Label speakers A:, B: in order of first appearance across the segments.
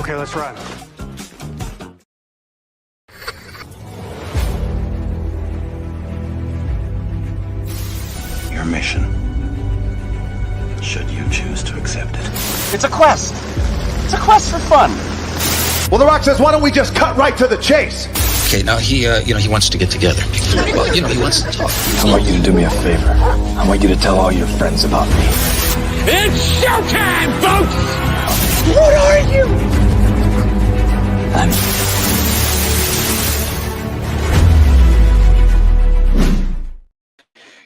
A: Okay, let's run.
B: Your mission, should you choose to accept it.
C: It's a quest. It's a quest for fun.
D: Well, The Rock says, why don't we just cut right to the chase?
B: Okay, now he wants to get together. Well, he wants to talk.
E: I want you to do me a favor. I want you to tell all your friends about me.
F: It's showtime, folks!
C: What are you?
E: I'm...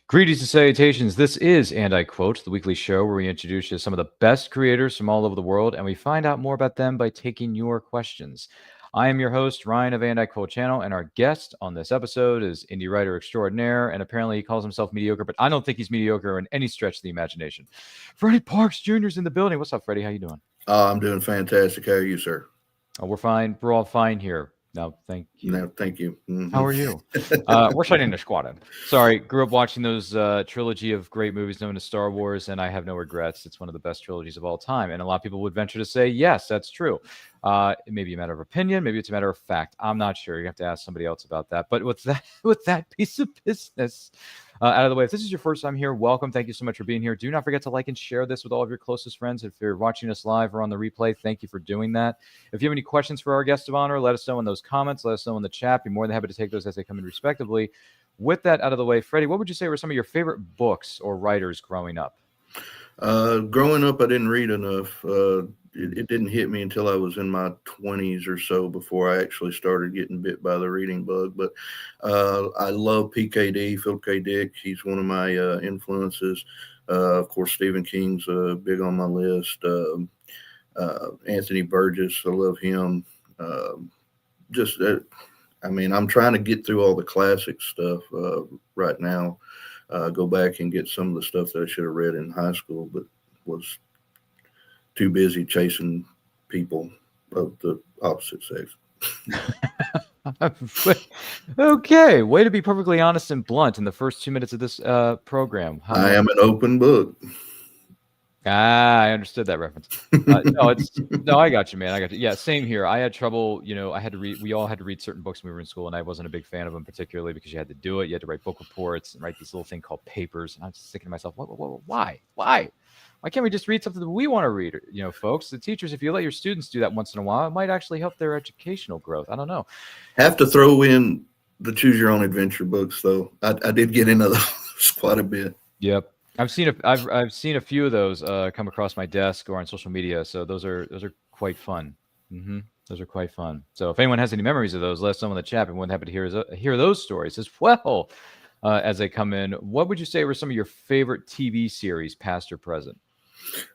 G: Greetings and salutations. This is, and I quote, the weekly show where we introduce you to some of the best creators from all over the world, and we find out more about them by taking your questions. I am your host, Ryan of And I Quote Channel, and our guest on this episode is indie writer extraordinaire, and apparently he calls himself mediocre, but I don't think he's mediocre in any stretch of the imagination. Freddie Parks Jr. is in the building. What's up, Freddie? How you doing?
H: I'm doing fantastic. How are you, sir?
G: Oh, we're fine. We're all fine here. No, thank you.
H: No, thank you. Mm-hmm.
G: How are you? We're shutting the squad in. Sorry, grew up watching those trilogy of great movies known as Star Wars, and I have no regrets. It's one of the best trilogies of all time, and a lot of people would venture to say, yes, that's true. It may be a matter of opinion, maybe it's a matter of fact. I'm not sure. You have to ask somebody else about that. But with that piece of business out of the way, if this is your first time here, welcome. Thank you so much for being here. Do not forget to like and share this with all of your closest friends. If you're watching us live or on the replay, thank you for doing that. If you have any questions for our guest of honor, let us know in those comments. Let us know in the chat. Be more than happy to take those as they come in respectively. With that out of the way, Freddie, what would you say were some of your favorite books or writers growing up?
H: Growing up, I didn't read enough. It didn't hit me until I was in my 20s or so before I actually started getting bit by the reading bug. But I love PKD, Philip K. Dick. He's one of my influences. Of course, Stephen King's big on my list. Anthony Burgess, I love him. I'm trying to get through all the classic stuff right now. Go back and get some of the stuff that I should have read in high school, but was too busy chasing people of the opposite sex.
G: Okay, way to be perfectly honest and blunt in the first 2 minutes of this program.
H: I am an open book.
G: I understood that reference. No, I got you, man. I got you. Yeah, same here. I had trouble. I had to read. We all had to read certain books when we were in school, and I wasn't a big fan of them, particularly because you had to do it. You had to write book reports and write this little thing called papers. And I was just thinking to myself, why? Why can't we just read something that we want to read? Folks, the teachers, if you let your students do that once in a while, it might actually help their educational growth. I don't know.
H: Have to throw in the choose your own adventure books, though. I did get into those quite a bit.
G: Yep. I've seen a few of those come across my desk or on social media. So those are quite fun. Mm-hmm. Those are quite fun. So if anyone has any memories of those, let us know in the chat. I'm more than happy to hear those stories as well as they come in. What would you say were some of your favorite TV series, past or present?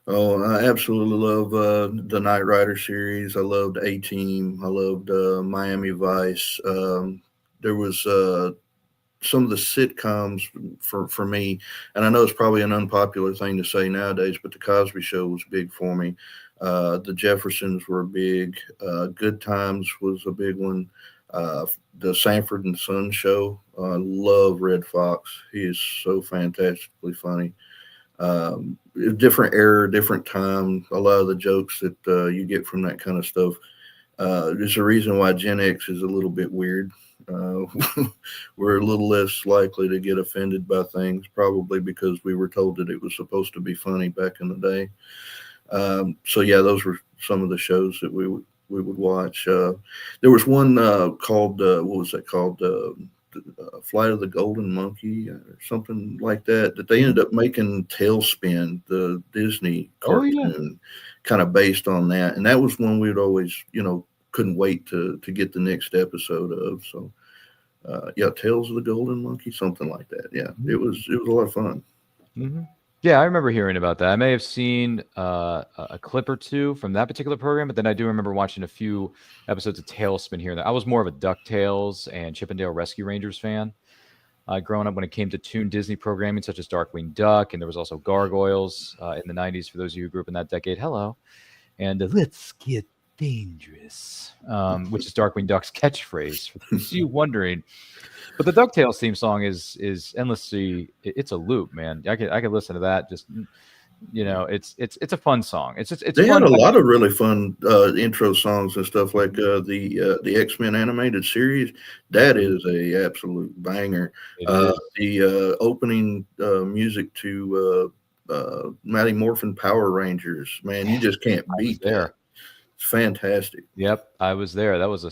H: Oh, I absolutely love the Knight Rider series. I loved A-Team. I loved Miami Vice. There was some of the sitcoms for me, and I know it's probably an unpopular thing to say nowadays, but the Cosby Show was big for me. The Jeffersons were big. Good Times was a big one. The Sanford and Son Show. I love Red Fox. He is so fantastically funny. Different era, different time. A lot of the jokes that you get from that kind of stuff. There's a reason why Gen X is a little bit weird. We're a little less likely to get offended by things, probably because we were told that it was supposed to be funny back in the day. So yeah, those were some of the shows that we would watch. There was one called what was that called? Flight of the Golden Monkey or something like that they ended up making Tailspin, the Disney cartoon, kind of based on that. And that was one we'd always, couldn't wait to get the next episode of. So Tales of the Golden Monkey, something like that. Yeah, it was a lot of fun.
G: Mm-hmm. Yeah, I remember hearing about that. I may have seen a clip or two from that particular program, but then I do remember watching a few episodes of Tailspin here and there. I was more of a DuckTales and Chip 'n Dale Rescue Rangers fan growing up when it came to Toon Disney programming, such as Darkwing Duck, and there was also Gargoyles in the 90s, for those of you who grew up in that decade. Hello. And Let's Get Dangerous, which is Darkwing Duck's catchphrase, for those of you wondering. But the DuckTales theme song is endlessly, it's a loop, man. I could listen to that just it's a fun song. It's
H: They
G: fun.
H: had a lot of really fun intro songs and stuff like the X-Men animated series. That is a absolute banger.
G: It is.
H: The opening music to Mighty Morphin Power Rangers, man, you just can't beat that. It's fantastic.
G: Yep, I was there. That was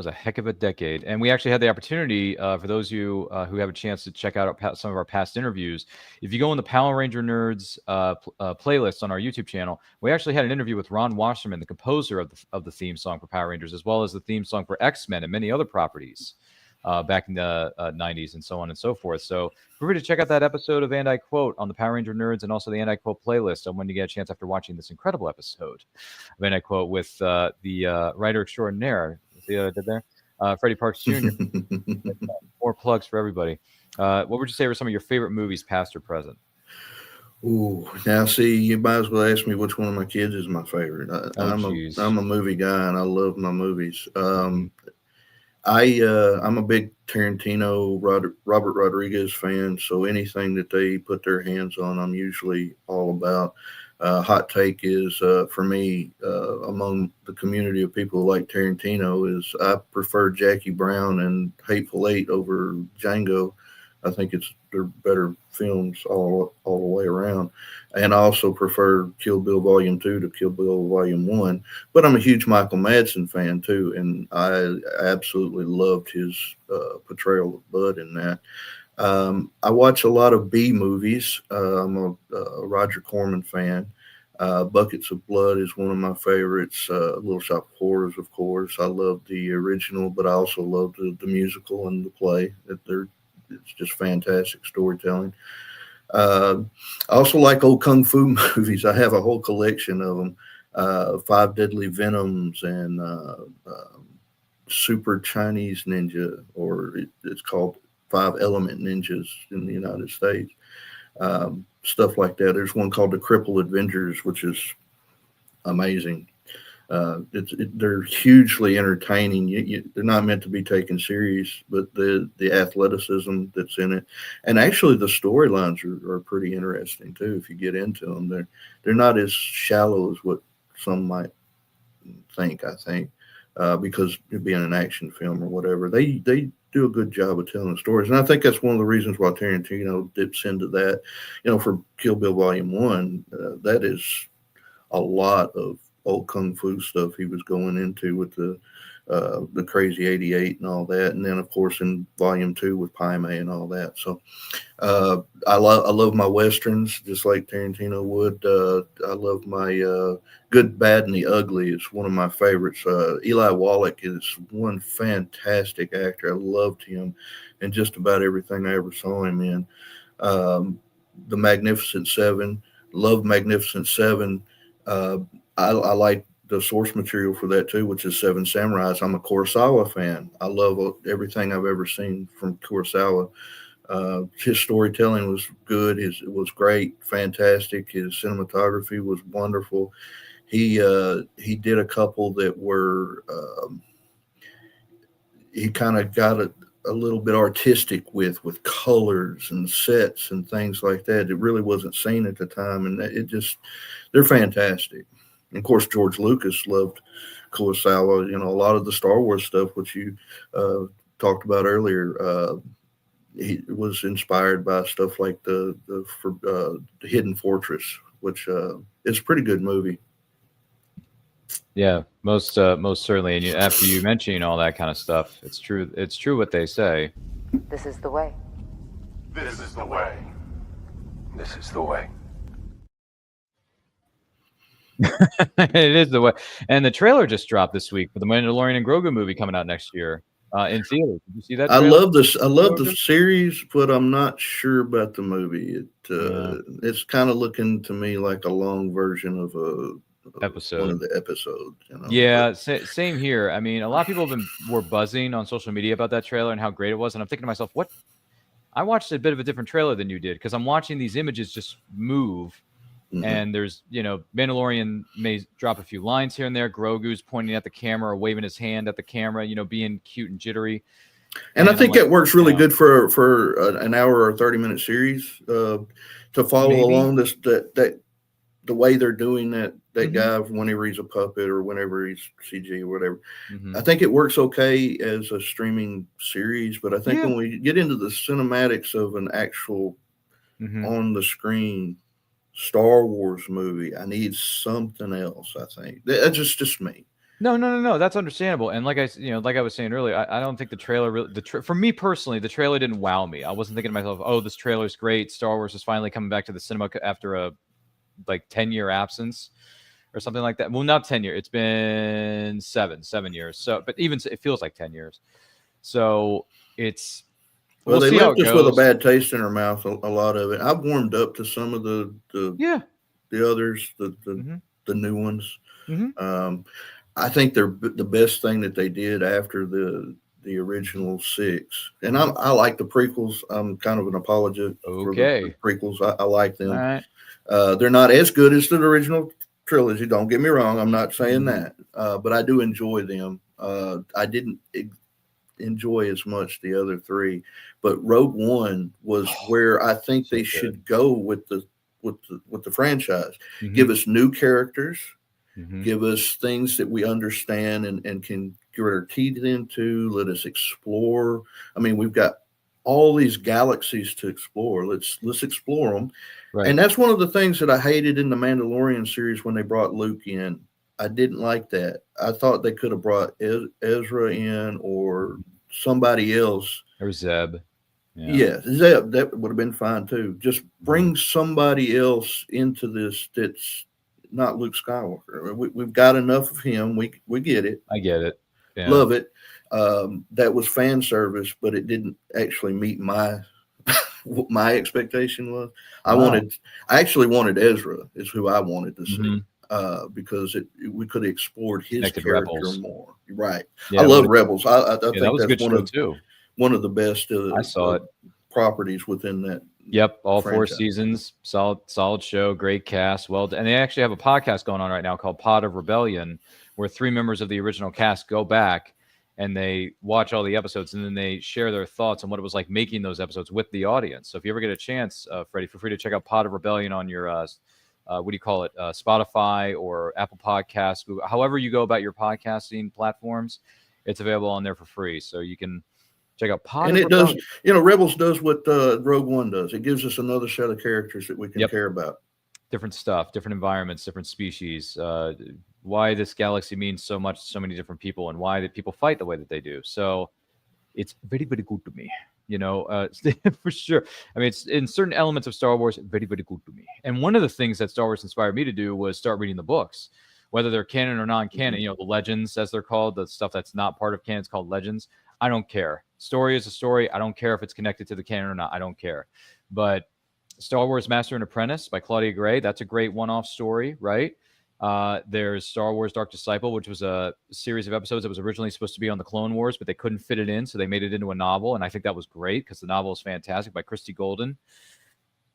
G: a heck of a decade. And we actually had the opportunity for those of you who have a chance to check out some of our past interviews. If you go in the Power Ranger Nerds playlist on our YouTube channel, we actually had an interview with Ron Wasserman, the composer of the theme song for Power Rangers, as well as the theme song for X-Men and many other properties back in the 90s and so on and so forth. So feel free to check out that episode of And I Quote on the Power Ranger Nerds and also the And I Quote playlist when you get a chance after watching this incredible episode of And I Quote with the writer extraordinaire. See what I did there? Freddie Parks Jr. More plugs for everybody. What would you say were some of your favorite movies, past or present?
H: Ooh, now see, you might as well ask me which one of my kids is my favorite. I'm a movie guy and I love my movies. I'm a big Tarantino, Robert Rodriguez fan, so anything that they put their hands on, I'm usually all about. Hot take is, for me, among the community of people who like Tarantino, is I prefer Jackie Brown and Hateful Eight over Django. I think they're better films all the way around. And I also prefer Kill Bill Volume 2 to Kill Bill Volume 1. But I'm a huge Michael Madsen fan, too, and I absolutely loved his portrayal of Bud in that. I watch a lot of B movies. I'm a Roger Corman fan. Buckets of Blood is one of my favorites. Little Shop of Horrors, of course. I love the original, but I also love the musical and the play. It's just fantastic storytelling. I also like old kung fu movies. I have a whole collection of them. Five Deadly Venoms and Super Chinese Ninja, or it's called Five Element Ninjas in the United States. Stuff like that. There's one called The Cripple Avengers, which is amazing. They're hugely entertaining. They're not meant to be taken serious, but the athleticism that's in it, and actually the storylines are pretty interesting too. If you get into them, they're not as shallow as what some might think. I think because it being an action film or whatever, they do a good job of telling the stories, and I think that's one of the reasons why Tarantino dips into that. For Kill Bill Volume 1, that is a lot of old kung fu stuff he was going into with the Crazy 88 and all that, and then of course in Volume 2 with Pai Mei and all that. So I love my westerns just like Tarantino would. I love my Good, Bad, and the Ugly is one of my favorites. Eli Wallach is one fantastic actor. I loved him in just about everything I ever saw him in. The Magnificent Seven, love Magnificent Seven. I like the source material for that too, which is Seven Samurais. I'm a Kurosawa fan. I love everything I've ever seen from Kurosawa. His storytelling was good. It was great, fantastic. His cinematography was wonderful. He did a couple that were he kind of got a little bit artistic with colors and sets and things like that. It really wasn't seen at the time, and they're fantastic. And of course, George Lucas loved Kurosawa. A lot of the Star Wars stuff, which you talked about earlier, he was inspired by stuff like the Hidden Fortress, which is a pretty good movie.
G: Yeah, most certainly. And after you mention all that kind of stuff, it's true. It's true what they say.
A: This is the way.
F: This is the way. This is the way.
G: It is the way. And the trailer just dropped this week for the Mandalorian and Grogu movie coming out next year in theaters. Did you see that trailer?
H: I love this. I love the series, but I'm not sure about the movie. It's kind of looking to me like a long version of one of the episodes.
G: Yeah, same here. I mean, a lot of people were buzzing on social media about that trailer and how great it was, and I'm thinking to myself, what? I watched a bit of a different trailer than you did because I'm watching these images just move. Mm-hmm. And there's, Mandalorian may drop a few lines here and there. Grogu's pointing at the camera or waving his hand at the camera, being cute and jittery.
H: And I think that works really good for an hour or 30-minute series to follow along that the way they're doing that
G: Mhm.
H: guy whenever he's a puppet or whenever he's CG or whatever.
G: Mhm.
H: I think it works okay as a streaming series, but I think
G: Yeah.
H: when we get into the cinematics of an actual
G: Mhm.
H: on the screen Star Wars movie, I need something else. I think that's just me.
G: No. That's understandable. And like like I was saying earlier, I don't think the trailer really, for me personally, the trailer didn't wow me. I wasn't thinking to myself, oh, this trailer's great. Star Wars is finally coming back to the cinema after a 10-year absence or something like that. Well, not 10 years. It's been 7 years. So, but even it feels like 10 years. So it's,
H: Well,
G: we'll
H: they
G: see how
H: left
G: it
H: us with a
G: goes.
H: bad taste in our mouth. A lot of it. I've warmed up to some of the
G: Yeah.
H: others, the
G: Mhm.
H: new ones.
G: Mhm.
H: I think they're the best thing that they did after the original 6. And I like the prequels. I'm kind of an apologist for the
G: Okay.
H: prequels. I like
G: All
H: them.
G: right.
H: They're not as good as the original trilogy. Don't get me wrong. I'm not saying
G: Mhm.
H: that, but I do enjoy them. I didn't enjoy as much the other 3, but Rogue One was where I think
G: So
H: they
G: good.
H: should go with the franchise.
G: Mhm.
H: Give us new characters.
G: Mhm.
H: Give us things that we understand and can get our teeth into. Let us explore. I mean, we've got all these galaxies to explore. Let's explore them.
G: Right.
H: And that's one of the things that I hated in the Mandalorian series when they brought Luke in. I didn't like that. I thought they could have brought Ezra in or somebody else.
G: Or Zeb.
H: Yeah, Zeb, that would have been fine too. Just bring
G: Mm-hmm.
H: somebody else into this that's not Luke Skywalker. We've got enough of him. We get it.
G: I get it. Yeah.
H: Love it. That was fan service, but it didn't actually meet what my expectation was.
G: Wow.
H: I actually wanted Ezra is who I wanted to see.
G: Mhm.
H: Because we could have explored his
G: Connected
H: character
G: Rebels.
H: more. Right.
G: Yeah,
H: I
G: it
H: love
G: would've-
H: Rebels. I
G: Yeah,
H: think
G: that was a
H: that's
G: good show too.
H: one of the best
G: I saw it.
H: properties within that.
G: Yep, all 4
H: franchise.
G: seasons. Solid show, great cast. Well, and they actually have a podcast going on right now called Pod of Rebellion, where 3 members of the original cast go back and they watch all the episodes and then they share their thoughts on what it was like making those episodes with the audience. So if you ever get a chance, Freddie, feel free to check out Pod of Rebellion on your what do you call it? Spotify or Apple Podcasts, Google, however you go about your podcasting platforms, it's available on there for free. So you can check out Pod
H: And
G: of
H: it does,
G: Rebellion.
H: Rebels does what Rogue One does. It gives us another set of characters that we can care about.
G: Different stuff, different environments, different species. Why this galaxy means so much to so many different people, and why that people fight the way that they do. So it's very, very good to me. For sure. I mean, it's in certain elements of Star Wars, very, very good to me. And one of the things that Star Wars inspired me to do was start reading the books, whether they're canon or non-canon. The legends, as they're called, the stuff that's not part of canon, it's called legends. I don't care. Story is a story. I don't care if it's connected to the canon or not. I don't care. But Star Wars Master and Apprentice by Claudia Gray, that's a great one-off story, right? There's Star Wars Dark Disciple, which was a series of episodes that was originally supposed to be on the Clone Wars, but they couldn't fit it in, so they made it into a novel, and I think that was great because the novel is fantastic by Christy Golden.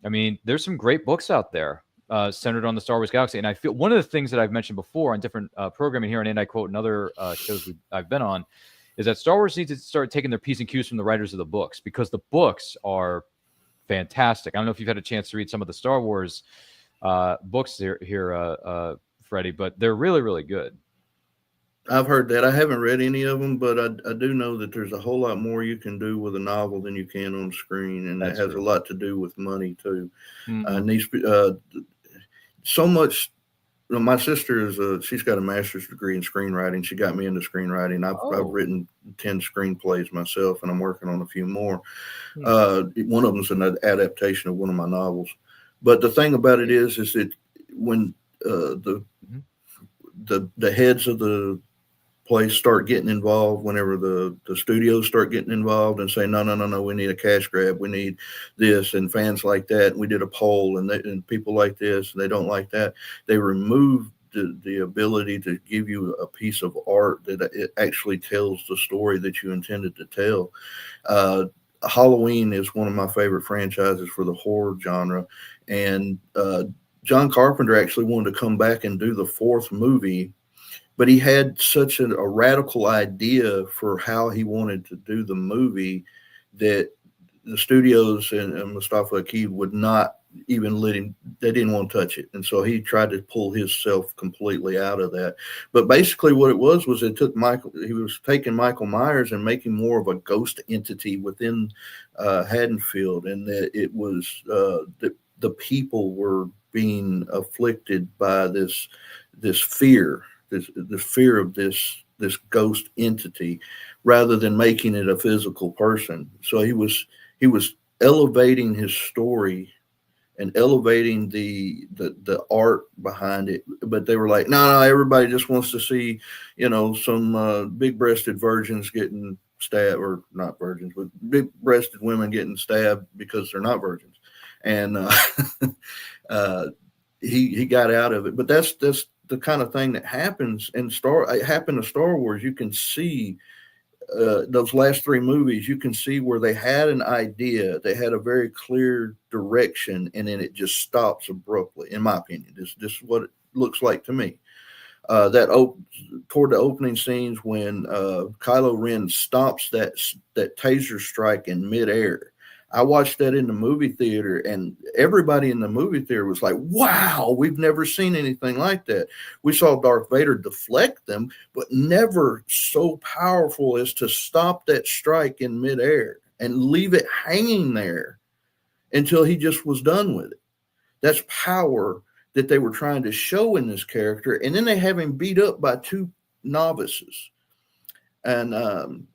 G: I mean, there's some great books out there centered on the Star Wars galaxy, and I feel one of the things that I've mentioned before on different programming here on And I Quote and other shows I've been on is that Star Wars needs to start taking their P's and Q's from the writers of the books, because the books are fantastic. I don't know if you've had a chance to read some of the Star Wars books here, Freddie, but they're really, really good.
H: I've heard that. I haven't read any of them, but I do know that there's a whole lot more you can do with a novel than you can on screen, and that has a lot to do with money too. So much. My sister is she's got a master's degree in screenwriting. She got me into screenwriting. I've written 10 screenplays myself, and I'm working on a few more. One of them is an adaptation of one of my novels. But the thing about it is that when the heads of the place start getting involved, whenever the studios start getting involved and say, no, we need a cash grab, we need this, and fans like that, we did a poll, and people like this, and they don't like that, they remove the ability to give you a piece of art that it actually tells the story that you intended to tell. Halloween is one of my favorite franchises for the horror genre, and John Carpenter actually wanted to come back and do the 4th movie, but he had such a radical idea for how he wanted to do the movie that the studios and Mustafa Akid would not even let him. They didn't want to touch it, and so he tried to pull himself completely out of that. But basically, what it was it took Michael. He was taking Michael Myers and making more of a ghost entity within Haddonfield, and that it was the people were being afflicted by this fear, this fear of this ghost entity, rather than making it a physical person. So he was elevating his story and elevating the art behind it. But they were like, no, everybody just wants to see, some big-breasted virgins getting stabbed, or not virgins, but big-breasted women getting stabbed because they're not virgins. And he got out of it. But that's the kind of thing that happens it happened to Star Wars. You can see those last three movies, you can see where they had an idea, they had a very clear direction, and then it just stops abruptly, in my opinion. This is what it looks like to me. Toward the opening scenes when Kylo Ren stops that taser strike in midair. I watched that in the movie theater, and everybody in the movie theater was like, wow, we've never seen anything like that. We saw Darth Vader deflect them, but never so powerful as to stop that strike in midair and leave it hanging there until he just was done with it. That's power that they were trying to show in this character. And then they have him beat up by two novices. And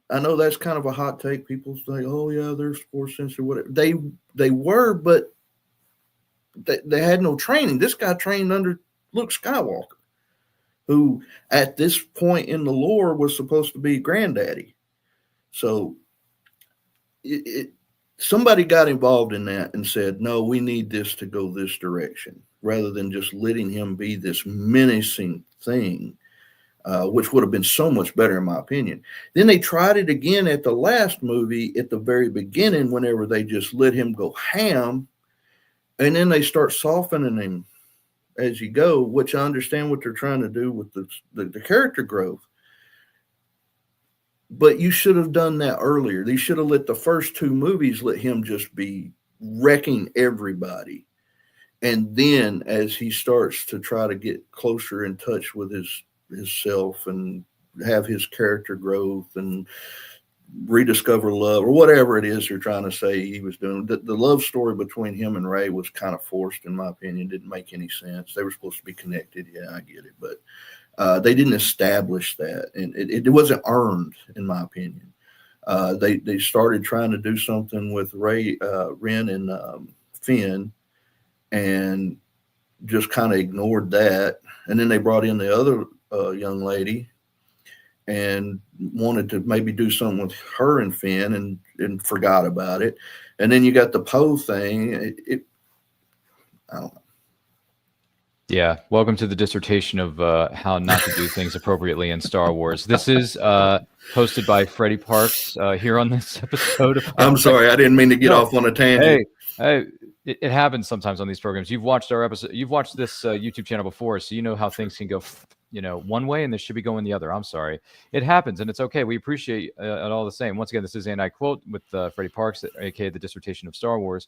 H: I know that's kind of a hot take. People say, "Oh yeah, they're force sensitive." Whatever they were, but they had no training. This guy trained under Luke Skywalker, who at this point in the lore was supposed to be granddaddy. So somebody got involved in that and said, "No, we need this to go this direction," rather than just letting him be this menacing thing. Which would have been so much better, in my opinion. Then they tried it again at the last movie at the very beginning, whenever they just let him go ham, and then they start softening him as you go, which I understand what they're trying to do with the character growth. But you should have done that earlier. They should have let the first two movies let him just be wrecking everybody. And then as he starts to try to get closer in touch with his self and have his character growth and rediscover love, or whatever it is you're trying to say he was doing. The love story between him and Rey was kind of forced, in my opinion. Didn't make any sense. They were supposed to be connected. Yeah, I get it. But they didn't establish that, and it wasn't earned, in my opinion. They started trying to do something with Ren and Finn, and just kind of ignored that. And then they brought in the other young lady and wanted to maybe do something with her and Finn, and forgot about it. And then you got the Poe thing. I don't know.
G: Yeah. Welcome to the dissertation of how not to do things appropriately in Star Wars. This is hosted by Freddie Parks here on this episode.
H: I'm sorry. I didn't mean to get off on a tangent.
G: Hey, it happens sometimes on these programs. You've watched our episode. You've watched this YouTube channel before, so you know how things can go, one way, and they should be going the other. I'm sorry. It happens, and it's okay. We appreciate it all the same. Once again, this is And I Quote with Freddie Parks, aka the dissertation of Star Wars.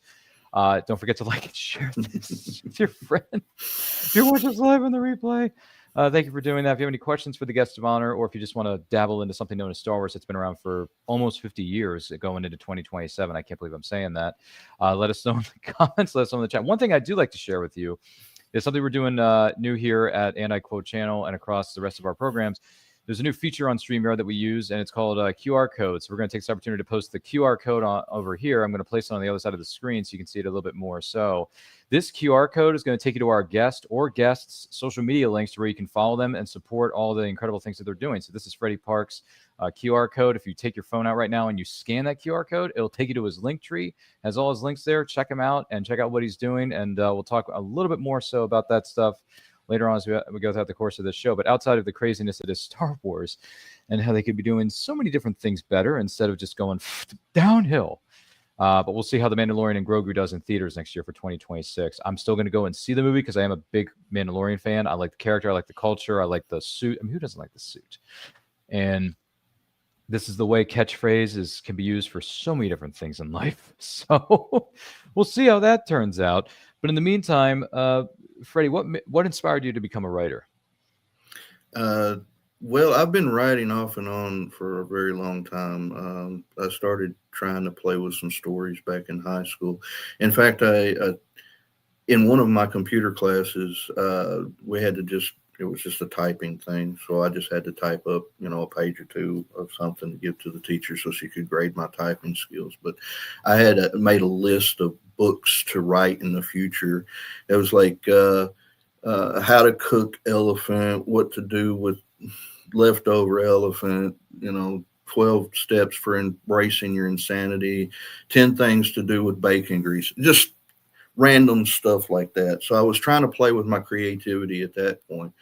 G: Don't forget to like and share this with your friends. If you're watching us live on the replay, thank you for doing that. If you have any questions for the guest of honor, or if you just want to dabble into something known as Star Wars that's been around for almost 50 years, going into 2027, I can't believe I'm saying that. Let us know in the comments. Let us know in the chat. One thing I do like to share with you is something we're doing new here at And I Quote channel and across the rest of our programs. There's a new feature on StreamYard that we use, and it's called QR code. So we're going to take this opportunity to post the QR code over here. I'm going to place it on the other side of the screen so you can see it a little bit more. So this QR code is going to take you to our guest or guests' social media links to where you can follow them and support all the incredible things that they're doing. So this is Freddie Parks' QR code. If you take your phone out right now and you scan that QR code, it'll take you to his link tree. Has all his links there. Check him out and check out what he's doing. And we'll talk a little bit more so about that stuff later on as we go throughout the course of this show. But outside of the craziness that is Star Wars and how they could be doing so many different things better instead of just going downhill. But we'll see how The Mandalorian and Grogu does in theaters next year for 2026. I'm still going to go and see the movie because I am a big Mandalorian fan. I like the character. I like the culture. I like the suit. I mean, who doesn't like the suit? And This is the way catchphrases can be used for so many different things in life. So we'll see how that turns out. But in the meantime, Freddie, what inspired you to become a writer?
H: Well, I've been writing off and on for a very long time. I started trying to play with some stories back in high school. In fact, in one of my computer classes, we had to it was just a typing thing. So I just had to type up, a page or two of something to give to the teacher so she could grade my typing skills. But I had made a list of books to write in the future. It was like how to cook elephant, what to do with leftover elephant, 12 steps for embracing your insanity, 10 things to do with bacon grease, just random stuff like that. So I was trying to play with my creativity at that point.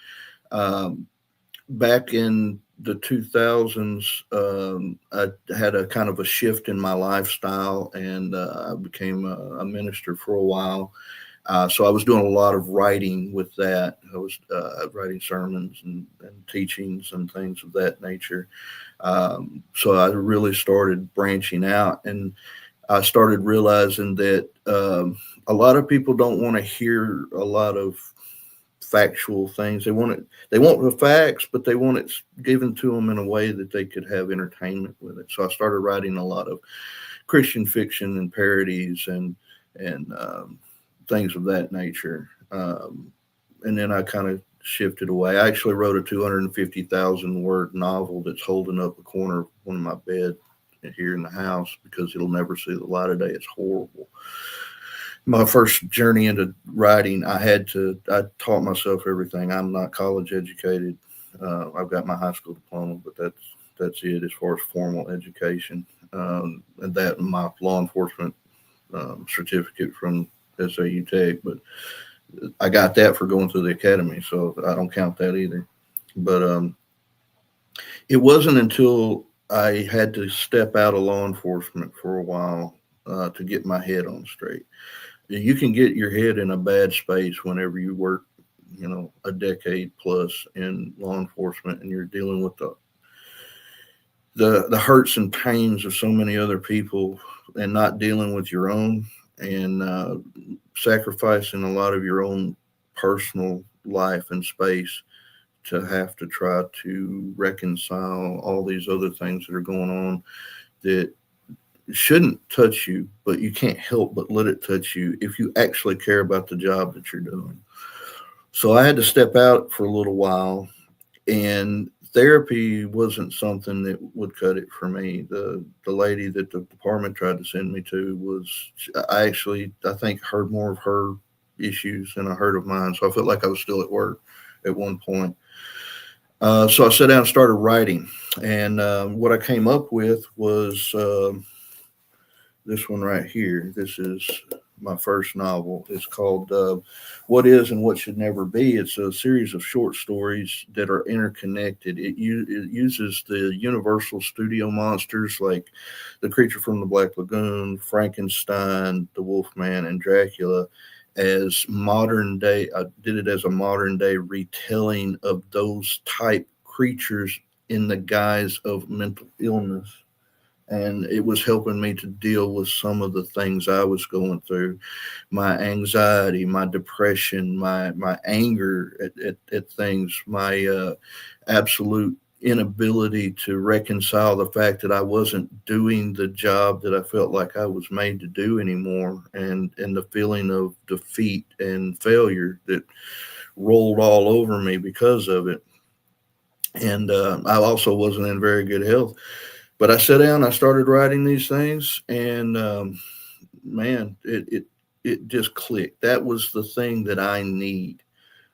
H: Back in the 2000s, I had a kind of a shift in my lifestyle, and I became a minister for a while. So I was doing a lot of writing with that. I was writing sermons and teachings and things of that nature. So I really started branching out, and I started realizing that a lot of people don't want to hear a lot of factual things. They want the facts, but they want it given to them in a way that they could have entertainment with it. So I started writing a lot of Christian fiction and parodies and things of that nature. And then I kind of shifted away. I actually wrote a 250,000 word novel that's holding up a corner of one of my bed here in the house because it'll never see the light of day. It's horrible. My first journey into writing, I taught myself everything. I'm not college educated. I've got my high school diploma, but that's it as far as formal education. And that and my law enforcement certificate from SAU Tech, but I got that for going through the academy, so I don't count that either. But it wasn't until I had to step out of law enforcement for a while to get my head on straight. You can get your head in a bad space whenever you work, a decade plus in law enforcement, and you're dealing with the hurts and pains of so many other people and not dealing with your own, and sacrificing a lot of your own personal life and space to have to try to reconcile all these other things that are going on that shouldn't touch you, but you can't help but let it touch you if you actually care about the job that you're doing. So I had to step out for a little while, and therapy wasn't something that would cut it for me. The lady that the department tried to send me to I think heard more of her issues than I heard of mine. So I felt like I was still at work at one point. So I sat down and started writing, and what I came up with was this one right here. This is my first novel. It's called What Is and What Should Never Be. It's a series of short stories that are interconnected. It uses the Universal Studio monsters like The Creature from the Black Lagoon, Frankenstein, the Wolfman, and Dracula as modern day. I did it as a modern day retelling of those type creatures in the guise of mental illness. And it was helping me to deal with some of the things I was going through, my anxiety, my depression, my anger at things, my absolute inability to reconcile the fact that I wasn't doing the job that I felt like I was made to do anymore, and the feeling of defeat and failure that rolled all over me because of it. And I also wasn't in very good health. But I sat down, I started writing these things, and man, it just clicked. That was the thing that I need.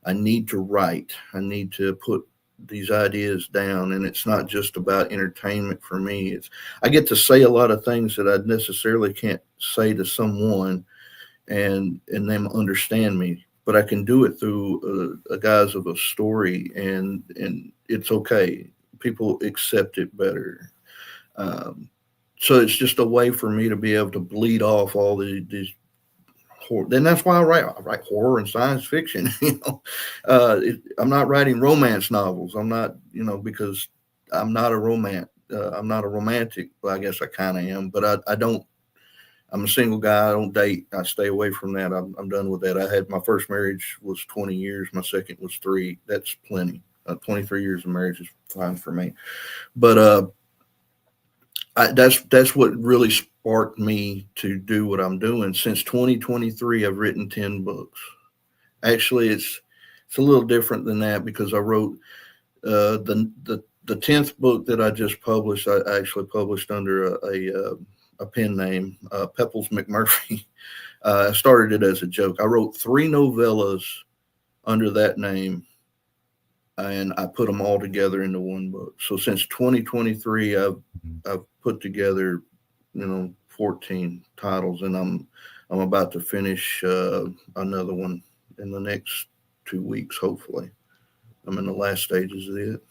H: I need to write. I need to put these ideas down, and it's not just about entertainment for me. I get to say a lot of things that I necessarily can't say to someone and them understand me, but I can do it through a guise of a story, and it's okay. People accept it better. So it's just a way for me to be able to bleed off all these horror. Then that's why I write horror and science fiction. I'm not writing romance novels. I'm not, because I'm not a romance. I'm not a romantic. Well, I guess I kind of am, but I don't. I'm a single guy. I don't date. I stay away from that. I'm done with that. I had my first marriage was 20 years. My second was 3. That's plenty. 23 years of marriage is fine for me. But that's what really sparked me to do what I'm doing. Since 2023, I've written 10 books. Actually, it's a little different than that because I wrote the 10th book that I just published. I actually published under a pen name, Pepples McMurphy. I started it as a joke. I wrote 3 novellas under that name, and I put them all together into one book. So since 2023, I've put together, 14 titles, and I'm about to finish another one in the next 2 weeks. Hopefully, I'm in the last stages of it.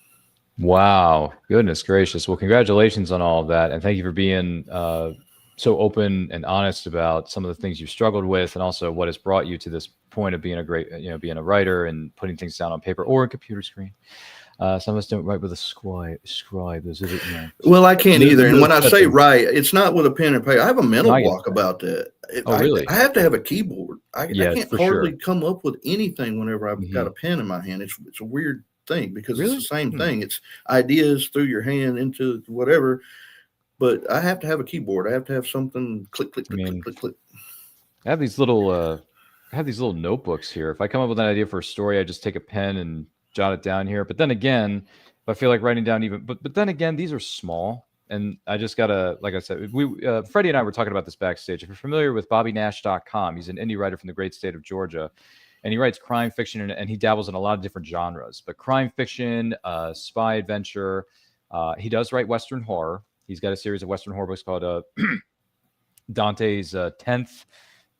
G: Wow. Goodness gracious. Well, congratulations on all of that. And thank you for being so open and honest about some of the things you've struggled with, and also what has brought you to this point of being a great, being a writer and putting things down on paper or a computer screen. Some of us don't write with a scribe. Is it,
H: Well, I can't either. And when I say write, it's not with a pen and paper. I have a mental block about that.
G: Really?
H: I have to have a keyboard. I can't hardly
G: sure.
H: come up with anything whenever I've got a pen in my hand. It's a weird thing because it's the same thing. It's ideas through your hand into whatever, but I have to have a keyboard. I have to have something click, click, click, click, click, click.
G: I have these little notebooks here. If I come up with an idea for a story, I just take a pen and jot it down here. But then again, if I feel like writing down but then again, these are small, and I just gotta, like I said, Freddie and I were talking about this backstage. If you're familiar with BobbyNash.com, he's an indie writer from the great state of Georgia. And he writes crime fiction, and he dabbles in a lot of different genres, but crime fiction, spy adventure. He does write Western horror. He's got a series of Western horror books called Dante's 10th,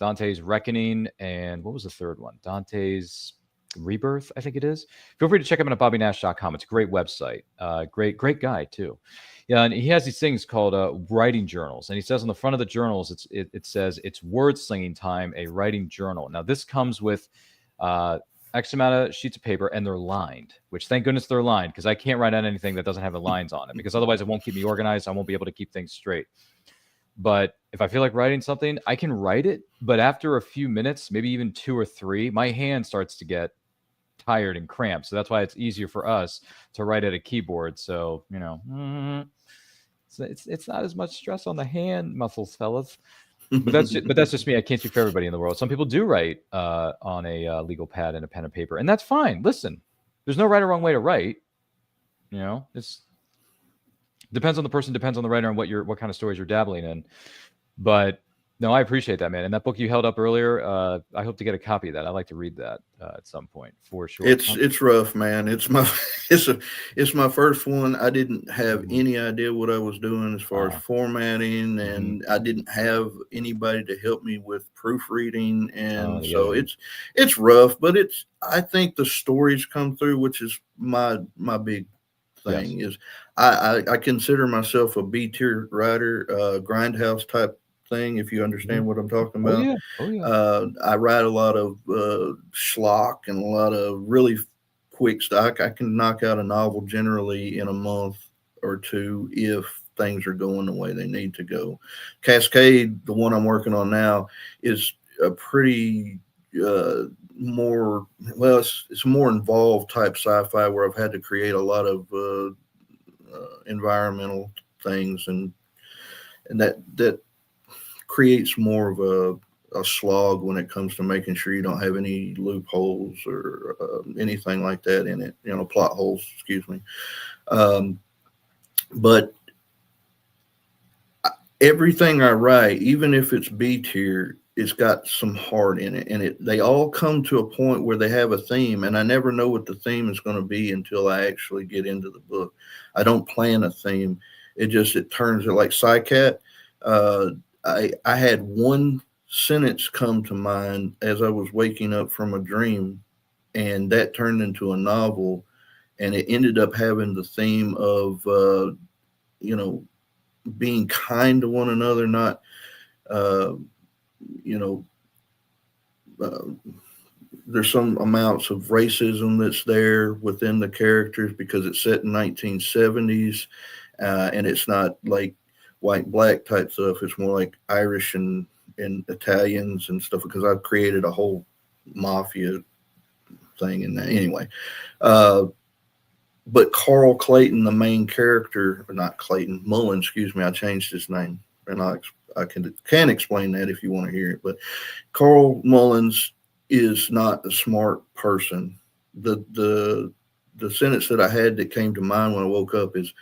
G: Dante's Reckoning, and what was the third one? Dante's Rebirth, I think it is. Feel free to check him out at BobbyNash.com. It's a great website. Great guy too. Yeah, and he has these things called writing journals, and he says on the front of the journals, it says it's word slinging time, a writing journal. Now this comes with X amount of sheets of paper, and they're lined, which thank goodness they're lined, because I can't write on anything that doesn't have the lines on it, because otherwise it won't keep me organized. I won't be able to keep things straight. But if I feel like writing something, I can write it, but after a few minutes, maybe even 2 or 3, my hand starts to get tired and cramped. So that's why it's easier for us to write at a keyboard. So, it's not as much stress on the hand muscles, fellas. But that's just me. I can't speak for everybody in the world. Some people do write on a legal pad and a pen and paper, and that's fine. Listen, there's no right or wrong way to write. It's depends on the person, depends on the writer, and what kind of stories you're dabbling in. But no, I appreciate that, man. And that book you held up earlier, I hope to get a copy of that. I'd like to read that at some point for sure.
H: It's rough, man. It's my first one. I didn't have any idea what I was doing as far as formatting, and I didn't have anybody to help me with proofreading, and so it's rough. But I think the stories come through, which is my big thing. Is I consider myself a B-tier writer, grindhouse type thing, if you understand what I'm talking about. I write a lot of schlock and a lot of really quick stuff. I can knock out a novel generally in a month or 2 if things are going the way they need to go. Cascade, the one I'm working on now, is a pretty it's a more involved type sci-fi where I've had to create a lot of environmental things, and that creates more of a slog when it comes to making sure you don't have any loopholes or anything like that in it, plot holes, excuse me. But everything I write, even if it's B tier, it's got some heart in it, and they all come to a point where they have a theme, and I never know what the theme is going to be until I actually get into the book. I don't plan a theme. It turns it like Sigh. I had one sentence come to mind as I was waking up from a dream, and that turned into a novel, and it ended up having the theme of, being kind to one another, not, there's some amounts of racism that's there within the characters because it's set in 1970s. and it's not like white black type stuff. It's more like Irish and Italians and stuff, because I've created a whole mafia thing in that anyway. But Carl Clayton, the main character, or not Clayton, Mullen, excuse me, I changed his name, and I can explain that if you want to hear it. But Carl Mullins is not a smart person. The sentence that I had that came to mind when I woke up is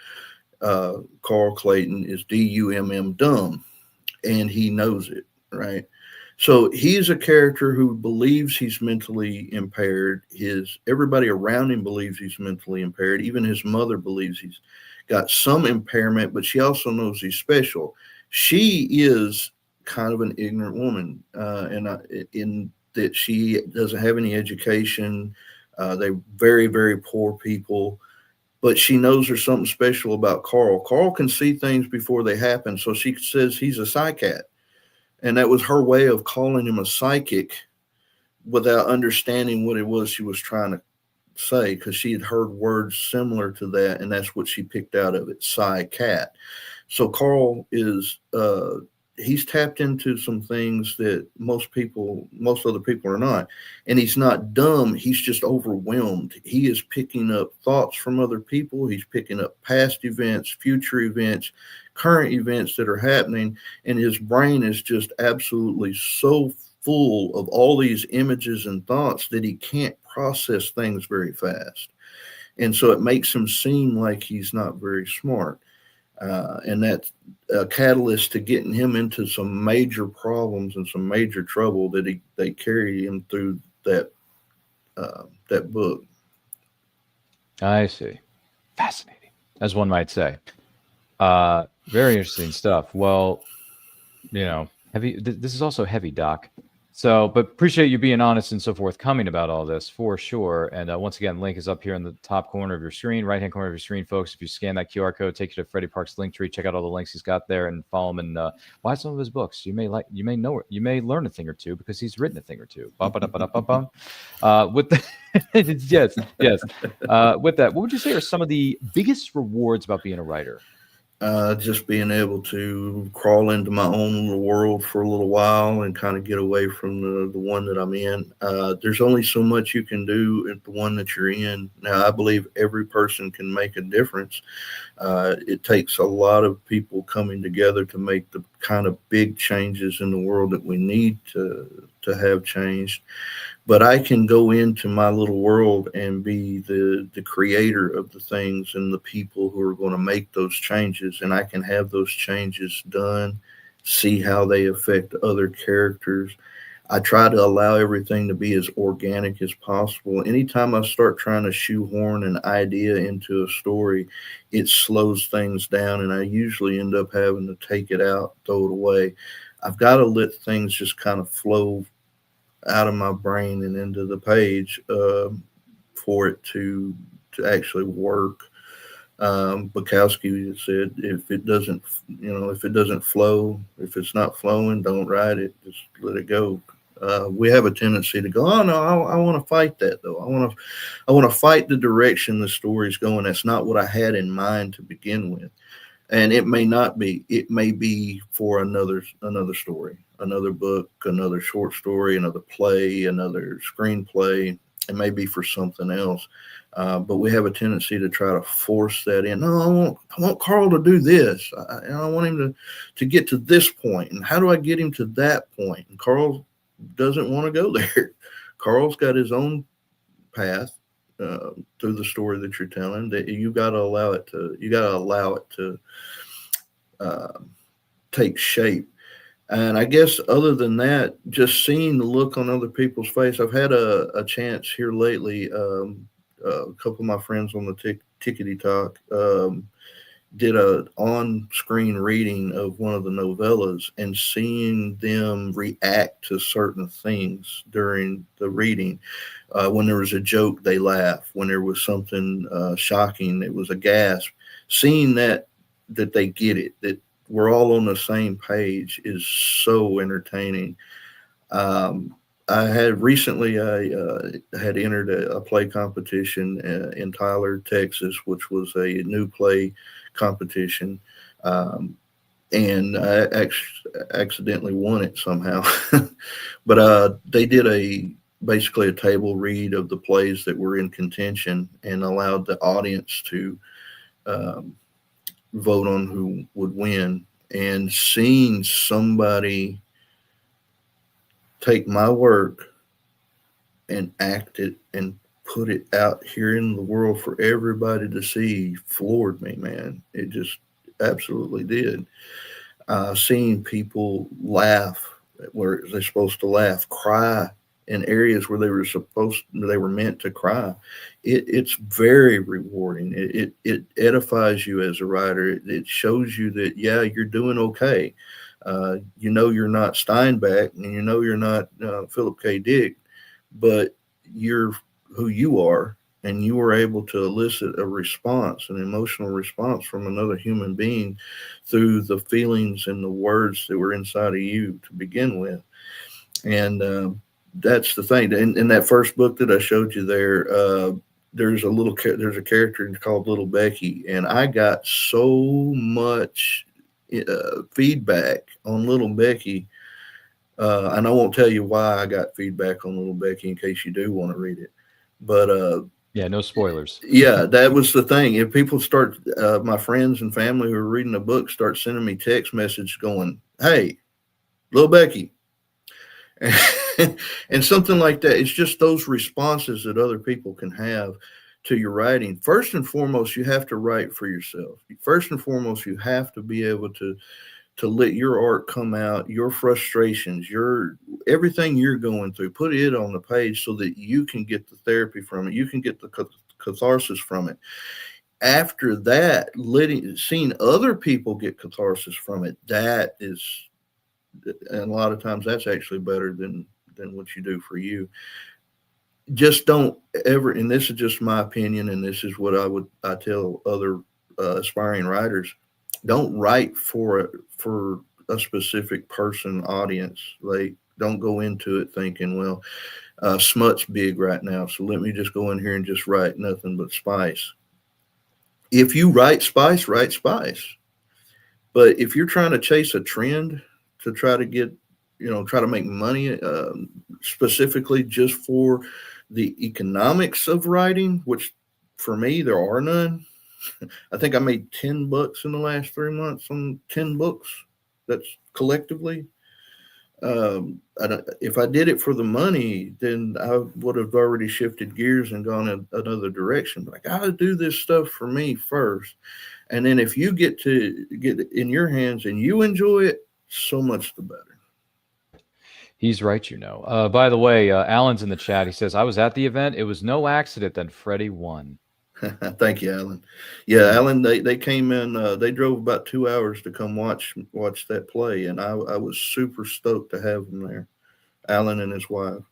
H: Carl Clayton is D-U-M-M, dumb, and he knows it, right? So he's a character who believes he's mentally impaired. Everybody around him believes he's mentally impaired. Even his mother believes he's got some impairment, but she also knows he's special. She is kind of an ignorant woman, in that she doesn't have any education. They're very, very poor people, but she knows there's something special about Carl. Carl can see things before they happen, so she says he's a psychic. And that was her way of calling him a psychic without understanding what it was she was trying to say, because she had heard words similar to that, and that's what she picked out of it, psy-cat. So Carl is he's tapped into some things that most other people are not. And he's not dumb, he's just overwhelmed. He is picking up thoughts from other people. He's picking up past events, future events, current events that are happening, and his brain is just absolutely so full of all these images and thoughts that he can't process things very fast. And so it makes him seem like he's not very smart. And that's a catalyst to getting him into some major problems and some major trouble that they carry him through that book.
G: I see. Fascinating, as one might say. Very interesting stuff. Well, heavy. This is also heavy, Doc. So, but appreciate you being honest and so forthcoming about all this for sure. And once again, link is up here in the top corner of your screen, right-hand corner of your screen, folks. If you scan that QR code, take you to Freddie Parks Linktree. Check out all the links he's got there and follow him and buy some of his books. You may learn a thing or two because he's written a thing or two. With the, yes. With that, what would you say are some of the biggest rewards about being a writer?
H: Just being able to crawl into my own little world for a little while and kind of get away from the one that I'm in. There's only so much you can do at the one that you're in. Now, I believe every person can make a difference. It takes a lot of people coming together to make the kind of big changes in the world that we need to have changed. But I can go into my little world and be the creator of the things and the people who are going to make those changes. And I can have those changes done, see how they affect other characters. I try to allow everything to be as organic as possible. Anytime I start trying to shoehorn an idea into a story, it slows things down, and I usually end up having to take it out, throw it away. I've got to let things just kind of flow out of my brain and into the page for it to actually work. Bukowski said, if it doesn't flow, if it's not flowing, don't write it. Just let it go. We have a tendency to go, oh no, I want to fight that though. I want to fight the direction the story's going. That's not what I had in mind to begin with. And it may not be. It may be for another story, another book, another short story, another play, another screenplay. It may be for something else. But we have a tendency to try to force that in. No, I want Carl to do this. I want him to get to this point. And how do I get him to that point? And Carl doesn't want to go there. Carl's got his own path through the story that you're telling. That you got to allow it to take shape. And I guess other than that, just seeing the look on other people's face. I've had a chance here lately. A couple of my friends on the Tickety Talk did a on-screen reading of one of the novellas, and seeing them react to certain things during the reading. When there was a joke, they laugh. When there was something shocking, it was a gasp. Seeing that they get it, that we're all on the same page, is so entertaining. I had recently, I had entered a play competition in Tyler, Texas, which was a new play competition. And I accidentally won it somehow. But they did basically a table read of the plays that were in contention and allowed the audience to vote on who would win. And seeing somebody take my work and act it and put it out here in the world for everybody to see floored me, man. It just absolutely did. Seeing people laugh where they're supposed to laugh, cry in areas where they were meant to cry. It's very rewarding. It edifies you as a writer. It shows you that, yeah, you're doing okay. You're not Steinbeck, and you're not Philip K. Dick, but you're who you are, and you were able to elicit a response, an emotional response from another human being through the feelings and the words that were inside of you to begin with. And that's the thing. In that first book that I showed you there, there's a character called Little Becky, and I got so much feedback on Little Becky. And I won't tell you why I got feedback on Little Becky in case you do want to read it. But
G: yeah, no spoilers.
H: Yeah, that was the thing. If people start, my friends and family who are reading the book start sending me text message going, "Hey, Little Becky," and something like that. It's just those responses that other people can have to your writing. First and foremost, you have to write for yourself. First and foremost, you have to be able to let your art come out, your frustrations, everything you're going through, put it on the page so that you can get the therapy from it. You can get the catharsis from it. After that, seeing other people get catharsis from it, that is, and a lot of times that's actually better than what you do for you. Just don't ever, and this is just my opinion, and this is what I tell other aspiring writers, don't write for a specific person, audience. Like, don't go into it thinking, well, smut's big right now, so let me just go in here and just write nothing but spice. If you write spice, write spice. But if you're trying to chase a trend to try to get, try to make money, specifically just for the economics of writing, which for me, there are none. I think I made $10 in the last 3 months on 10 books. That's collectively. If I did it for the money, then I would have already shifted gears and gone in another direction. But I got to do this stuff for me first. And then if you get it in your hands and you enjoy it, so much the better.
G: He's right, By the way, Alan's in the chat. He says, I was at the event. It was no accident that Freddie won.
H: Thank you, Alan. Yeah, Alan, they came in, they drove about 2 hours to come watch that play, and I was super stoked to have them there. Alan and his wife.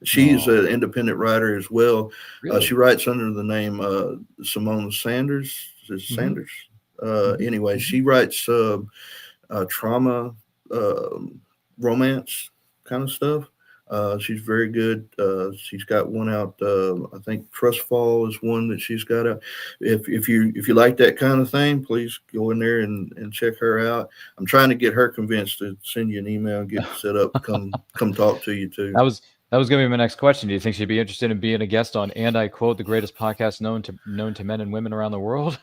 H: She's an independent writer as well.
G: Really?
H: She writes under the name Simone Sanders. Is it Sanders? Anyway, she writes trauma, romance kind of stuff. She's very good. She's got one out. I think Trust Fall is one that she's got out. If you like that kind of thing, please go in there and check her out. I'm trying to get her convinced to send you an email and get set up. Come talk to you too.
G: That was going to be my next question. Do you think she'd be interested in being a guest on, and I quote, the greatest podcast known to men and women around the world?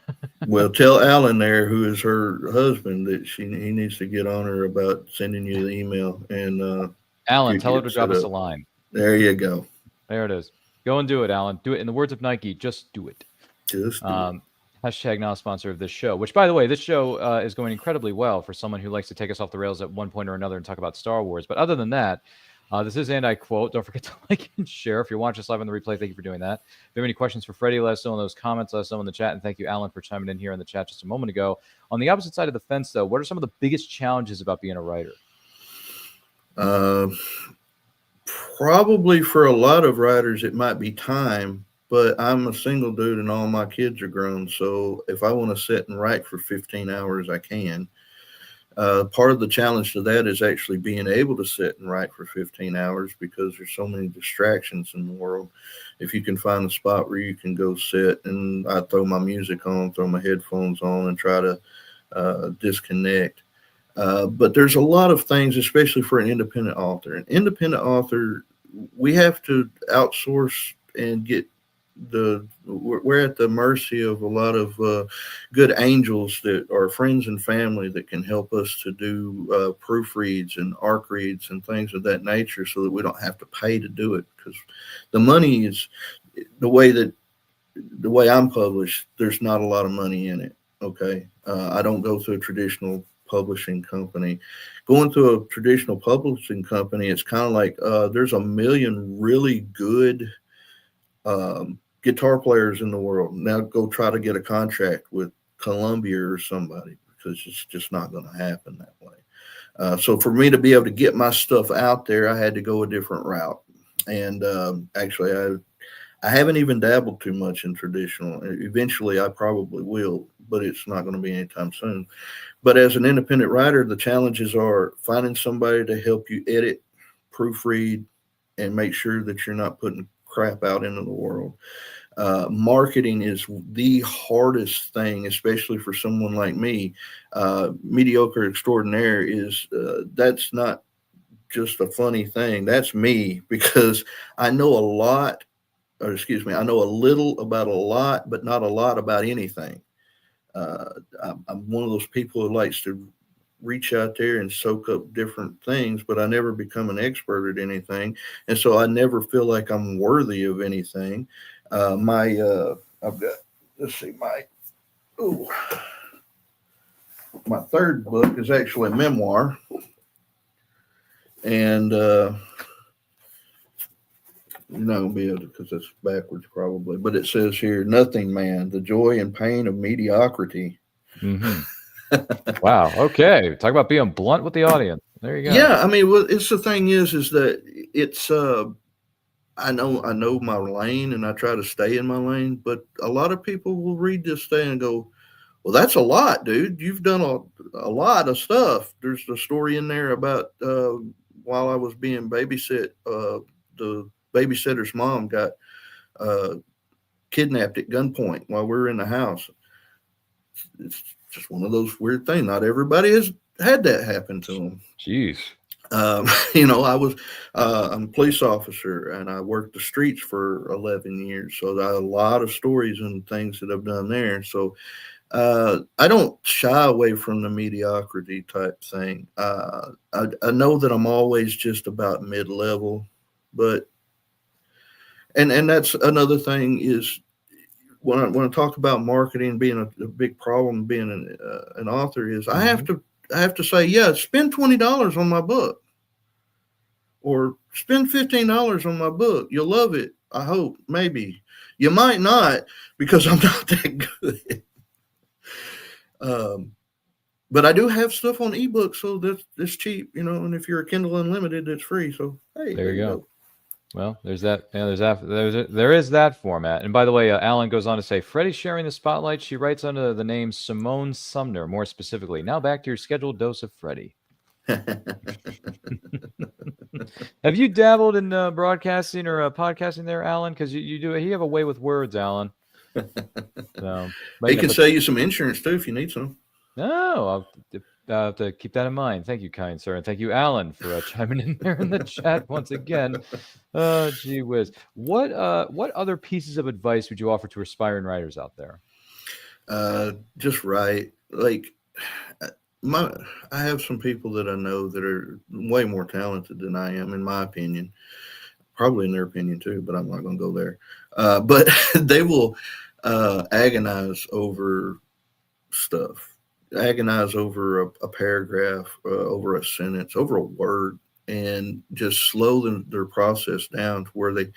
H: Well, tell Alan there, who is her husband, that he needs to get on her about sending you the email. And
G: Alan, tell her to drop us a line.
H: There you go.
G: There it is. Go and do it, Alan. Do it. In the words of Nike, just do it.
H: Just do it.
G: Hashtag not a sponsor of this show, which, by the way, this show is going incredibly well for someone who likes to take us off the rails at one point or another and talk about Star Wars. But other than that, this is And I Quote. Don't forget to like and share. If you're watching us live on the replay, thank you for doing that. If you have any questions for Freddie, let us know in those comments. Let us know in the chat. And thank you, Alan, for chiming in here in the chat just a moment ago. On the opposite side of the fence, though, what are some of the biggest challenges about being a writer?
H: Probably for a lot of writers, it might be time, but I'm a single dude and all my kids are grown. So if I want to sit and write for 15 hours, I can. Part of the challenge to that is actually being able to sit and write for 15 hours because there's so many distractions in the world. If you can find a spot where you can go sit, and I throw my music on, throw my headphones on, and try to disconnect. But there's a lot of things, especially for an independent author. An independent author, we have to outsource and get we're at the mercy of a lot of good angels that are friends and family that can help us to do proofreads and arc reads and things of that nature, so that we don't have to pay to do it, because the money is the way I'm published. There's not a lot of money in it. Okay. I don't go through a traditional publishing company. Going to a traditional publishing company, it's kind of like there's a million really good guitar players in the world. Now go try to get a contract with Columbia or somebody, because it's just not going to happen that way. So for me to be able to get my stuff out there, I had to go a different route. And actually, I haven't even dabbled too much in traditional. Eventually, I probably will, but it's not going to be anytime soon. But as an independent writer, the challenges are finding somebody to help you edit, proofread, and make sure that you're not putting crap out into the world. Marketing is the hardest thing, especially for someone like me. Mediocre extraordinaire is that's not just a funny thing. That's me, because I know a lot, or excuse me, I know a little about a lot, but not a lot about anything. I'm one of those people who likes to reach out there and soak up different things, but I never become an expert at anything. And so I never feel like I'm worthy of anything. I've got, let's see, my third book is actually a memoir. And you're not going to be able to, because it's backwards probably, but it says here, Nothing Man, the joy and pain of mediocrity.
G: Mm-hmm. Wow. Okay. Talk about being blunt with the audience. There you go.
H: Yeah. I mean, well, it's the thing is that it's, I know my lane, and I try to stay in my lane, but a lot of people will read this thing and go, well, that's a lot, dude. You've done a lot of stuff. There's a story in there about, while I was being babysit, the babysitter's mom got, kidnapped at gunpoint while we were in the house. It's just one of those weird things. Not everybody has had that happen to them.
G: Jeez.
H: I'm a police officer, and I worked the streets for 11 years. So I have a lot of stories and things that I've done there. So I don't shy away from the mediocrity type thing. I know that I'm always just about mid-level, but and that's another thing is, when I talk about marketing being a big problem, being an author, is I have to say, yeah, spend $20 on my book, or spend $15 on my book. You'll love it. I hope. Maybe you might not, because I'm not that good. But I do have stuff on ebook, so that's cheap, and if you're a Kindle Unlimited, it's free. So hey,
G: there you go. Well, there's that. There is that format. And by the way, Alan goes on to say, Freddie sharing the spotlight. She writes under the name Simone Sumner, more specifically. Now back to your scheduled dose of Freddie. Have you dabbled in broadcasting or podcasting there, Alan? Because you have a way with words, Alan. So,
H: he can sell you some insurance too if you need some.
G: No, I'll have to keep that in mind. Thank you, kind sir. And thank you, Alan, for chiming in there in the chat once again. Gee whiz. What other pieces of advice would you offer to aspiring writers out there?
H: Just write. Like, I have some people that I know that are way more talented than I am, in my opinion. Probably in their opinion too, but I'm not going to go there. But they will agonize over stuff. Agonize over a paragraph, over a sentence, over a word, and just slow their process down to where they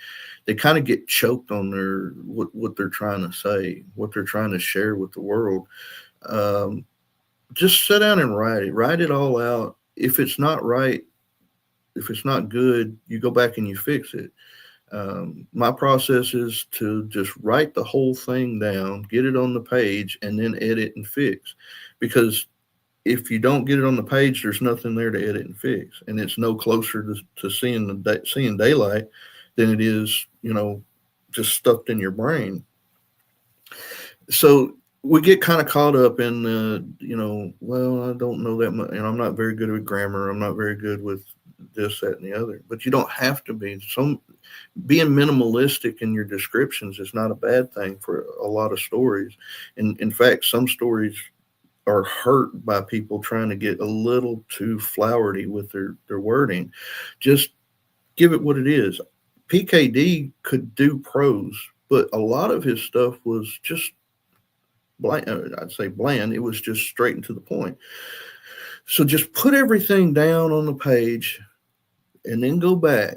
H: kind of get choked on what they're trying to say, what they're trying to share with the world. Just sit down and write it all out. If it's not right, if it's not good, you go back and you fix it. My process is to just write the whole thing down, get it on the page, and then edit and fix. Because if you don't get it on the page, there's nothing there to edit and fix, and it's no closer to seeing daylight than it is, just stuffed in your brain. So we get kind of caught up in, well, I don't know that much, and I'm not very good with grammar. I'm not very good with this, that, and the other. But you don't have to be. Being minimalistic in your descriptions is not a bad thing for a lot of stories. And in fact, some stories are hurt by people trying to get a little too flowery with their wording. Just give it what it is. PKD could do prose, but a lot of his stuff was just bland. I'd say bland. It was just straight and to the point. So just put everything down on the page and then go back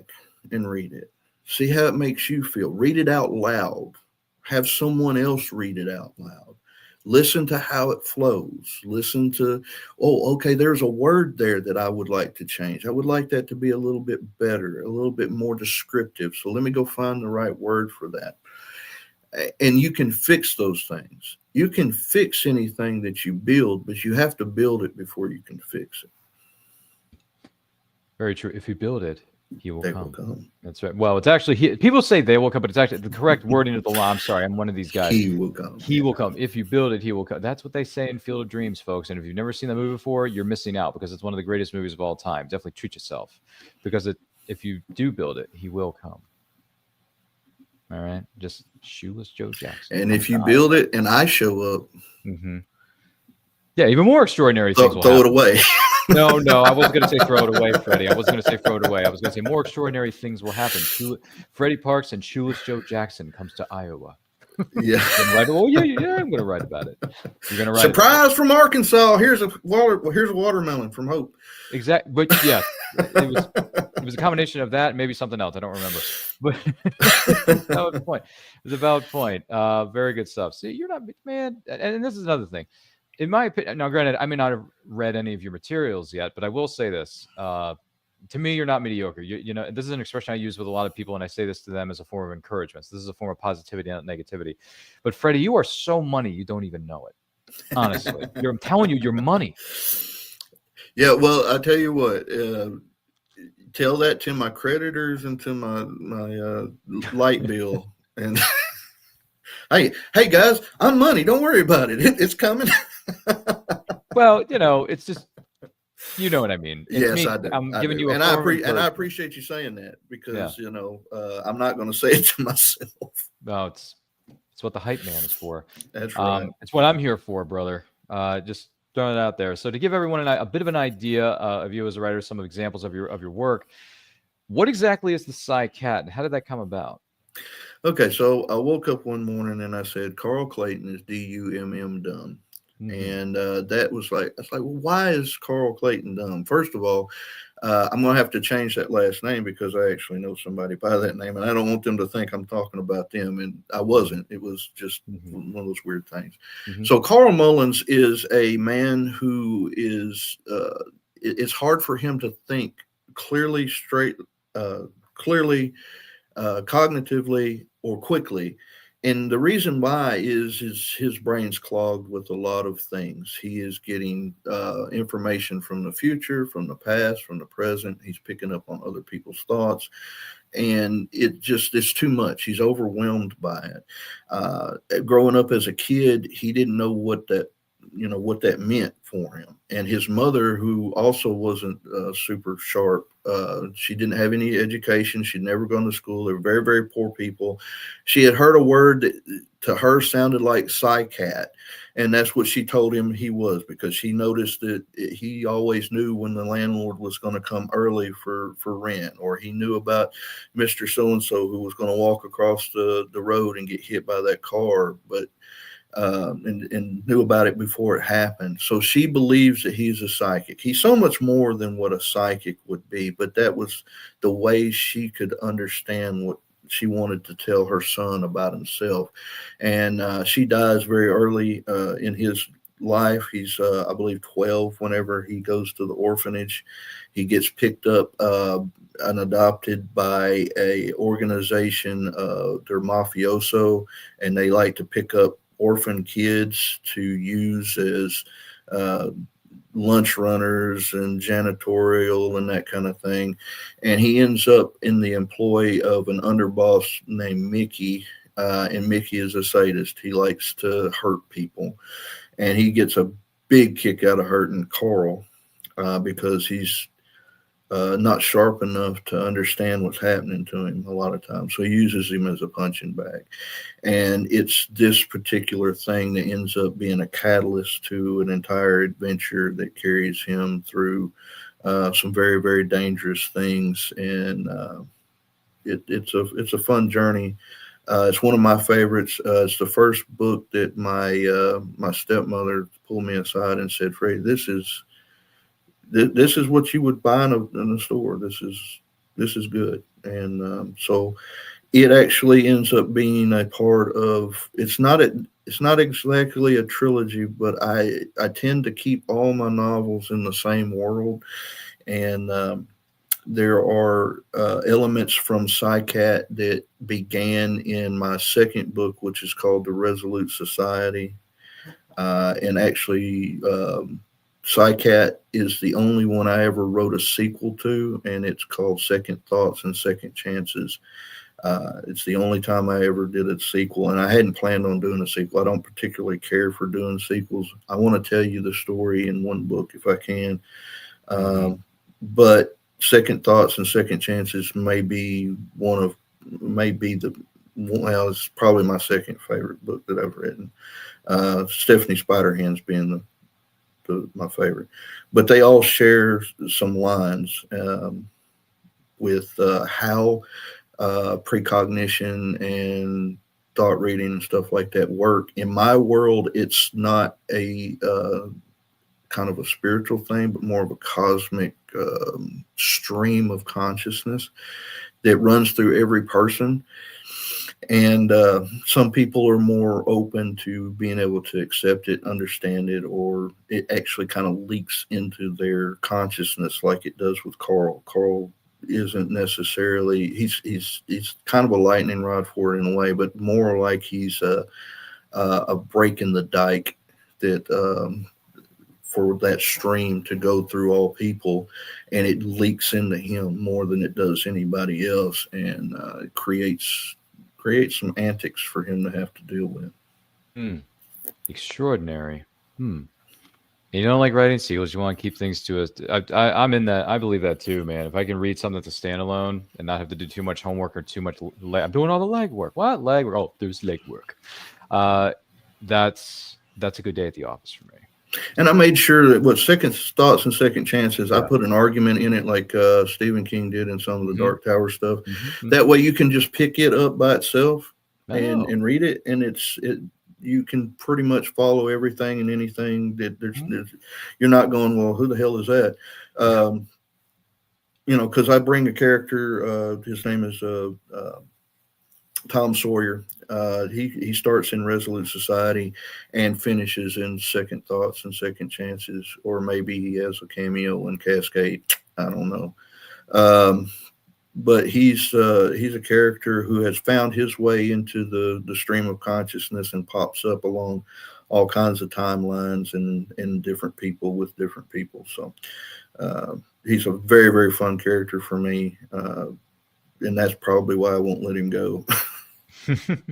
H: and read it. See how it makes you feel. Read it out loud. Have someone else read it out loud. Listen to how it flows. Listen to, okay, there's a word there that I would like to change. I would like that to be a little bit better, a little bit more descriptive. So let me go find the right word for that. And you can fix those things. You can fix anything that you build, but you have to build it before you can fix it.
G: Very true. If you build it, he will
H: They
G: come.
H: will come.
G: That's right. Well, it's actually people say they will come, but it's actually the correct wording of the law. I'm sorry, I'm one of these guys.
H: He will come.
G: He will come. If you build it, he will come. That's what they say in Field of Dreams, folks. And if you've never seen that movie before, you're missing out because it's one of the greatest movies of all time. Definitely treat yourself, because if you do build it, he will come. All right, just shoeless Joe Jackson.
H: And if you build it and I show up,
G: yeah, even more extraordinary things will
H: throw
G: happen.
H: it away.
G: No, I wasn't going to say throw it away, Freddie. I wasn't going to say throw it away. I was going to say more extraordinary things will happen. Freddie Parks and Shoeless Joe Jackson comes to Iowa.
H: Yeah.
G: Yeah, I'm going to write about it. You're going to write
H: surprise from Arkansas. Here's a watermelon from Hope.
G: Exactly, but yeah, it was a combination of that and maybe something else. I don't remember, but it's a valid point. It's a valid point. Very good stuff. See, you're not, man, and this is another thing. In my opinion, now granted, I may not have read any of your materials yet, but I will say this. To me, you're not mediocre. You know, this is an expression I use with a lot of people, and I say this to them as a form of encouragement. So this is a form of positivity, not negativity. But Freddie, you are so money, you don't even know it. Honestly, I'm telling you, you're money. Yeah,
H: well, I tell you what. Tell that to my creditors and to my light bill. And hey guys, I'm money. Don't worry about it. It's coming.
G: Well, it's just, you know what I mean.
H: Yes, I do.
G: I'm giving you
H: and I appreciate you saying that because I'm not going to say it to myself.
G: No, it's what the hype man is for.
H: That's right.
G: It's what I'm here for, brother. Just throwing it out there. So to give everyone a bit of an idea of you as a writer, some examples of your work. What exactly is the Sigh cat, and how did that come about?
H: Okay, so I woke up one morning and I said, Carl Clayton is D-U-M-M dumb. And that was like, well, why is Carl Clayton dumb? First of all, I'm going to have to change that last name because I actually know somebody by that name, and I don't want them to think I'm talking about them. And I wasn't. It was just one of those weird things. So Carl Mullins is a man who is, it's hard for him to think clearly, cognitively, or quickly. And the reason why is his brain's clogged with a lot of things. He is getting information from the future, from the past, from the present. He's picking up on other people's thoughts. And it's too much. He's overwhelmed by it. Growing up as a kid, he didn't know what that meant for him. And his mother, who also wasn't super sharp, she didn't have any education. She'd never gone to school. They were very, very poor people. She had heard a word that to her sounded like Sigh cat. And that's what she told him he was, because she noticed that he always knew when the landlord was going to come early for rent, or he knew about Mr. So-and-so who was going to walk across the road and get hit by that car. But and knew about it before it happened. So she believes that he's a psychic. He's so much more than what a psychic would be, but that was the way she could understand what she wanted to tell her son about himself. And she dies very early in his life. He's, I believe, 12 whenever he goes to the orphanage. He gets picked up and adopted by a organization. They're mafioso, and they like to pick up orphan kids to use as lunch runners and janitorial and that kind of thing. And he ends up in the employ of an underboss named Mickey. And Mickey is a sadist. He likes to hurt people. And he gets a big kick out of hurting Carl because he's not sharp enough to understand what's happening to him a lot of times. So he uses him as a punching bag. And it's this particular thing that ends up being a catalyst to an entire adventure that carries him through some very, very dangerous things. And it's a fun journey. It's one of my favorites. It's the first book that my stepmother pulled me aside and said, "Freddie, this is what you would buy in a store. This is good." And so it actually ends up being a part of. It's not exactly a trilogy, but I tend to keep all my novels in the same world, and there are elements from Sigh that began in my second book, which is called The Resolute Society, and actually. Sigh is the only one I ever wrote a sequel to, and it's called Second Thoughts and Second Chances. It's the only time I ever did a sequel, and I hadn't planned on doing a sequel. I don't particularly care for doing sequels. I want to tell you the story in one book if I can. But Second Thoughts and Second Chances may be it's probably my second favorite book that I've written. Stephanie Spiderhands being my favorite, but they all share some lines with how precognition and thought reading and stuff like that work. In my world, it's not a kind of a spiritual thing, but more of a cosmic stream of consciousness that runs through every person. And some people are more open to being able to accept it, understand it, or it actually kind of leaks into their consciousness like it does with Carl. Carl isn't necessarily, he's kind of a lightning rod for it in a way, but more like he's a break in the dike that for that stream to go through all people, and it leaks into him more than it does anybody else, and it creates some antics for him to have to deal with.
G: Extraordinary. You don't like writing sequels. You want to keep things to I'm in that. I believe that too, man. If I can read something that's a standalone and not have to do too much homework or too much, I'm doing all the legwork. What legwork? Oh, there's legwork. That's a good day at the office for me.
H: And I made sure that what Second Thoughts and Second Chances, I put an argument in it like Stephen King did in some of the Dark Tower stuff. That way you can just pick it up by itself and read it, and you can pretty much follow everything and anything that there's you're not going, well, who the hell is that? Because I bring a character, his name is Tom Sawyer. He starts in Resolute Society and finishes in Second Thoughts and Second Chances, or maybe he has a cameo in Cascade. I don't know. But he's a character who has found his way into the stream of consciousness and pops up along all kinds of timelines and different people with different people. So he's a very, very fun character for me. And that's probably why I won't let him go.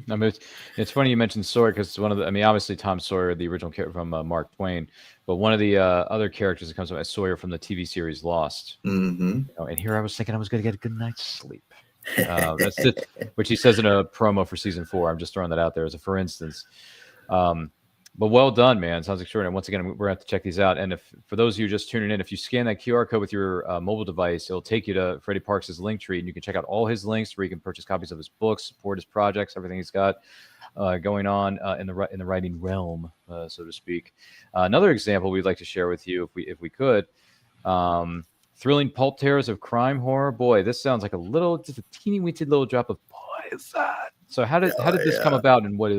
G: I mean, it's funny you mentioned Sawyer because it's one of the. I mean, obviously Tom Sawyer, the original character from Mark Twain, but one of the other characters that comes up as Sawyer from the TV series Lost. And here I was thinking I was going to get a good night's sleep. That's it, which he says in a promo for season 4. I'm just throwing that out there as a for instance. But well done, man. Sounds extraordinary. Once again, we're going to have to check these out. And if for those of you just tuning in, if you scan that QR code with your mobile device, it'll take you to Freddie Parks' link tree, and you can check out all his links where you can purchase copies of his books, support his projects, everything he's got going on in the writing realm, so to speak. Another example we'd like to share with you, if we could, thrilling pulp tales of crime horror. Boy, this sounds like just a teeny weeny little drop of boy is that. So how did this come about, and what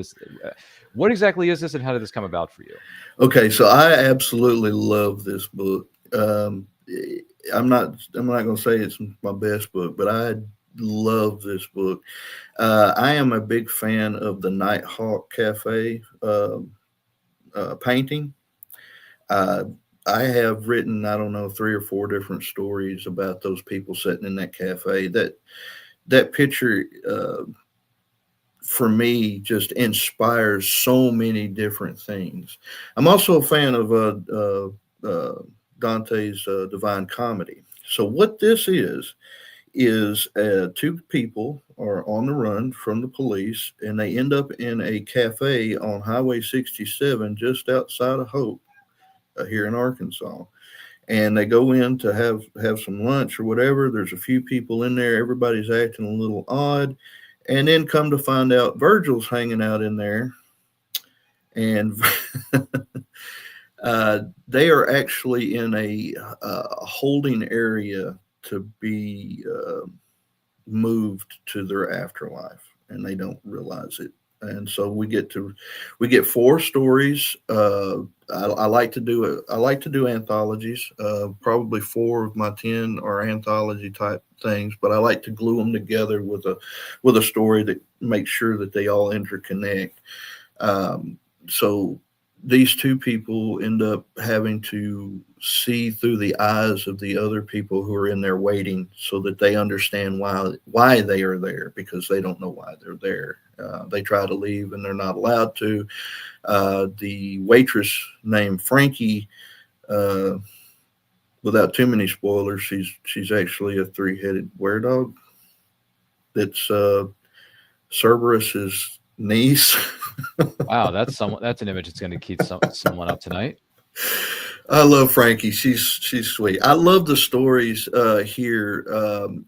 G: exactly is this, and how did this come about for you?
H: Okay, so I absolutely love this book. I'm not going to say it's my best book, but I love this book. I am a big fan of the Nighthawk Cafe painting. I have written, I don't know, 3 or 4 different stories about those people sitting in that cafe. That picture, for me, just inspires so many different things. I'm also a fan of Dante's Divine Comedy. So what this is 2 people are on the run from the police, and they end up in a cafe on Highway 67 just outside of Hope, here in Arkansas. And they go in to have some lunch or whatever. There's a few people in there. Everybody's acting a little odd. And then come to find out Virgil's hanging out in there. And they are actually in a holding area to be moved to their afterlife, and they don't realize it. And so we get 4 stories. I like to do anthologies. Probably 4 of my 10 are anthology type things, but I like to glue them together with a story that makes sure that they all interconnect. So these 2 people end up having to see through the eyes of the other people who are in there waiting, so that they understand why they are there, because they don't know why they're there. They try to leave and they're not allowed to. The waitress named Frankie, without too many spoilers, she's actually a 3-headed were-dog. That's Cerberus's niece.
G: Wow, that's an image that's going to keep someone up tonight.
H: I love Frankie. She's sweet. I love the stories here.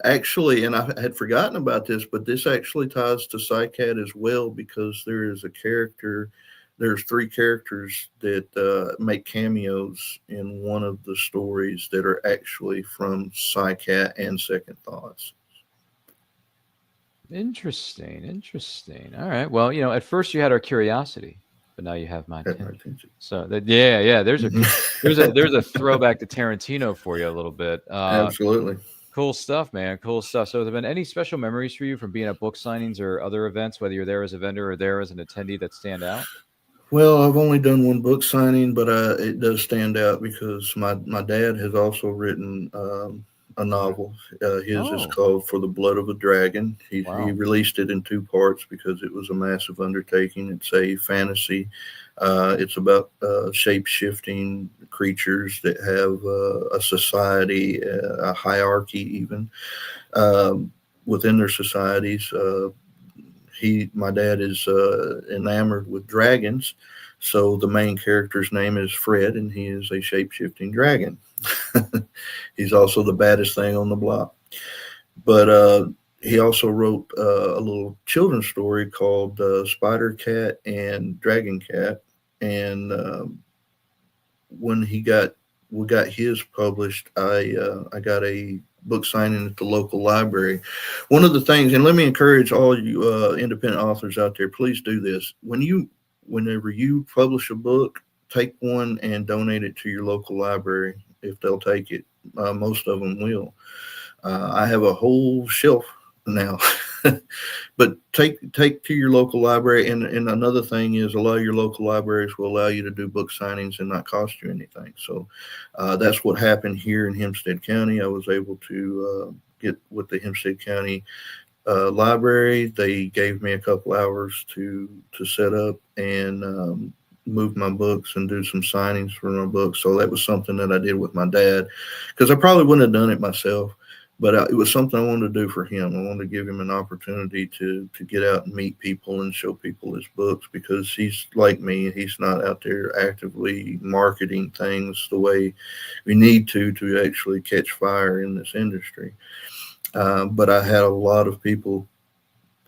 H: Actually, and I had forgotten about this, but this actually ties to Sigh as well, because there is a character. There's 3 characters that make cameos in one of the stories that are actually from Sigh and Second Thoughts.
G: Interesting. All right. Well, at first you had our curiosity, but now you have my attention. So there's a throwback to Tarantino for you a little bit.
H: Absolutely.
G: Cool stuff, man. Cool stuff. So have there been any special memories for you from being at book signings or other events, whether you're there as a vendor or there as an attendee, that stand out?
H: Well, I've only done one book signing, but it does stand out because my dad has also written a novel. His is called For the Blood of a Dragon. He released it in 2 parts because it was a massive undertaking. It's a fantasy. It's about shape-shifting creatures that have a society, a hierarchy even within their societies. My dad is enamored with dragons, so the main character's name is Fred, and he is a shape-shifting dragon. He's also the baddest thing on the block. But he also wrote a little children's story called Spider Cat and Dragon Cat, and when we got his published, I got a book signing at the local library. One of the things, and let me encourage all you independent authors out there, please do this. Whenever you publish a book, take one and donate it to your local library if they'll take it. Most of them will. I have a whole shelf now. But take to your local library. And another thing is, a lot of your local libraries will allow you to do book signings and not cost you anything. So that's what happened here in Hempstead County. I was able to get with the Hempstead County library. They gave me a couple hours to set up and move my books and do some signings for my books. So that was something that I did with my dad, because I probably wouldn't have done it myself. But it was something I wanted to do for him. I wanted to give him an opportunity to get out and meet people and show people his books, because he's like me. He's not out there actively marketing things the way we need to actually catch fire in this industry. But I had a lot of people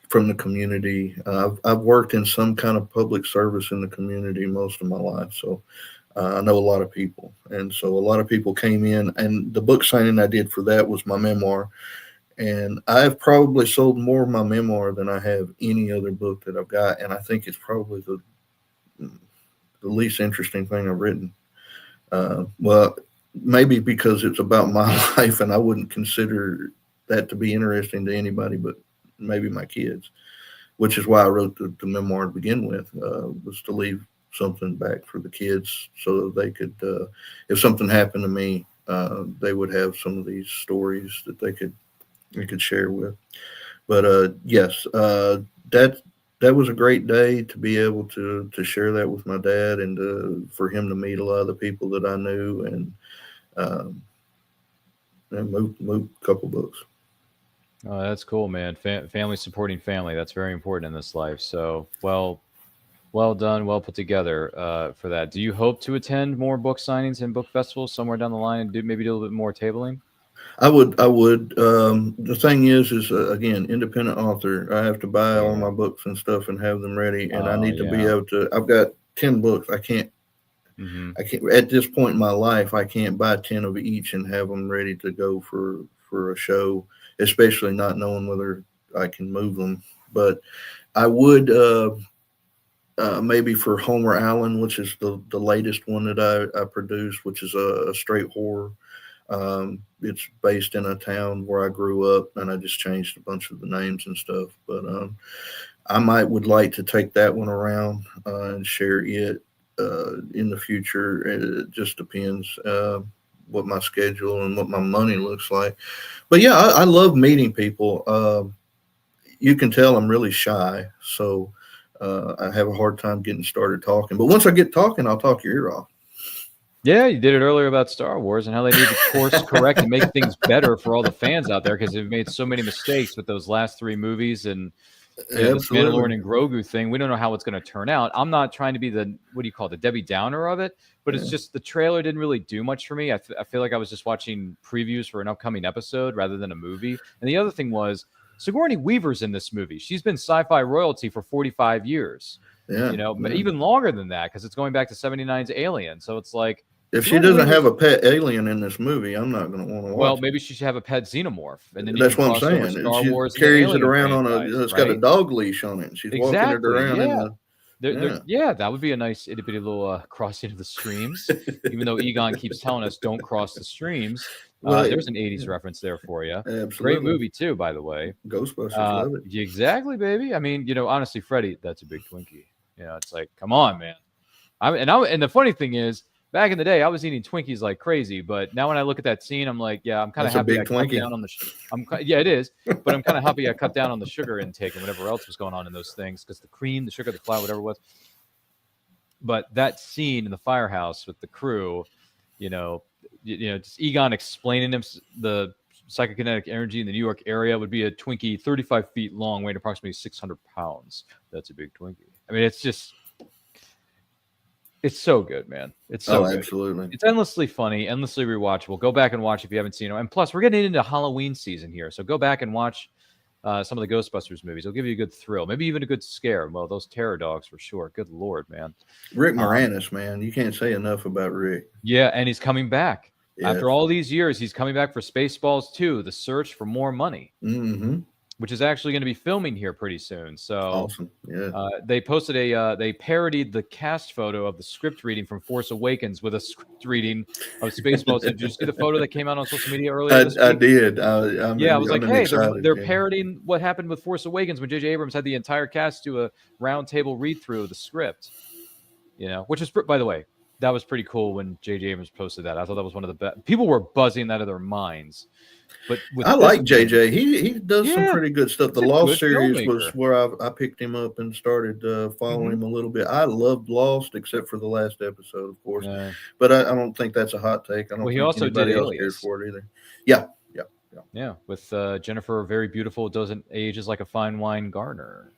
H: from the community. I've worked in some kind of public service in the community most of my life. So I know a lot of people, and so a lot of people came in, and the book signing I did for that was my memoir, and I've probably sold more of my memoir than I have any other book that I've got, and I think it's probably the least interesting thing I've written. Well, maybe because it's about my life, and I wouldn't consider that to be interesting to anybody but maybe my kids, which is why I wrote the memoir to begin with, was to leave something back for the kids so that they could, if something happened to me, they would have some of these stories that they could share with. But yes, that was a great day to be able to share that with my dad and for him to meet a lot of the people that I knew and move a couple books.
G: Oh, that's cool, man. Family supporting family. That's very important in this life. So, well done, well put together for that. Do you hope to attend more book signings and book festivals somewhere down the line and maybe do a little bit more tabling?
H: I would. The thing is again, independent author. I have to buy all my books and stuff and have them ready, and I need to be able to. I've got 10 books. I can't at this point in my life. I can't buy 10 of each and have them ready to go for a show, especially not knowing whether I can move them. But I would maybe for Homer Allen, which is the latest one that I produced, which is a straight horror. It's based in a town where I grew up, and I just changed a bunch of the names and stuff. But I would like to take that one around and share it in the future. It just depends what my schedule and what my money looks like. But yeah, I love meeting people. You can tell I'm really shy, so I have a hard time getting started talking. But once I get talking, I'll talk your ear off.
G: Yeah, you did it earlier about Star Wars and how they need to course correct and make things better for all the fans out there because they've made so many mistakes with those last 3 movies and this Mandalorian and Grogu thing. We don't know how it's going to turn out. I'm not trying to be the Debbie Downer of it, but it's just the trailer didn't really do much for me. I feel like I was just watching previews for an upcoming episode rather than a movie. And the other thing was Sigourney Weaver's in this movie. She's been sci-fi royalty for 45 years. Yeah, even longer than that because it's going back to 79's Alien. So it's like,
H: if she doesn't have a pet alien in this movie, I'm not going to want to watch.
G: Well, maybe she should have a pet xenomorph, and then
H: that's what I'm saying.
G: Star Wars
H: carries it around on it's got a dog leash on it. And she's walking it around.
G: Yeah. That would be a nice itty bitty little crossing of the streams. Even though Egon keeps telling us don't cross the streams. There's an 80s reference there for you.
H: Absolutely.
G: Great movie too, by the way.
H: Ghostbusters, love it.
G: Exactly, baby. I mean, honestly, Freddie, that's a big Twinkie. It's like, come on, man. And the funny thing is, back in the day, I was eating Twinkies like crazy, but now when I look at that scene, I'm like, yeah, I'm kind of happy I cut down on the. Yeah, it is, but I'm kind of happy I cut down on the sugar intake and whatever else was going on in those things because the cream, the sugar, the flour, whatever it was. But that scene in the firehouse with the crew, just Egon explaining him the psychokinetic energy in the New York area would be a Twinkie 35 feet long, weighing approximately 600 pounds. That's a big Twinkie. I mean, it's so good, man. It's so good.
H: Absolutely.
G: It's endlessly funny, endlessly rewatchable. Go back and watch if you haven't seen it. And plus, we're getting into Halloween season here, so go back and watch some of the Ghostbusters movies. It'll give you a good thrill, maybe even a good scare. Well, those terror dogs for sure. Good Lord, man.
H: Rick Moranis, man. You can't say enough about Rick.
G: Yeah, and he's coming back. Yes. After all these years, he's coming back for Spaceballs 2, The Search for More Money.
H: Mm-hmm.
G: Which is actually going to be filming here pretty soon. So
H: awesome. Yeah.
G: They posted they parodied the cast photo of the script reading from Force Awakens with a script reading of Spaceballs. Did you see the photo that came out on social media earlier this week?
H: I did.
G: I was like, hey, they're parodying what happened with Force Awakens when J.J. Abrams had the entire cast do a round table read through of the script. Which is, by the way, that was pretty cool when J.J. Abrams posted that. I thought that was one of the best. People were buzzing out of their minds. But
H: I like JJ. He does some pretty good stuff. The Lost series was where I picked him up and started following him a little bit. I loved Lost, except for the last episode, of course. But I don't think that's a hot take. I don't think
G: he also
H: anybody
G: did
H: else cares for it either. Yeah.
G: With Jennifer, very beautiful, doesn't age as like a fine wine Garner.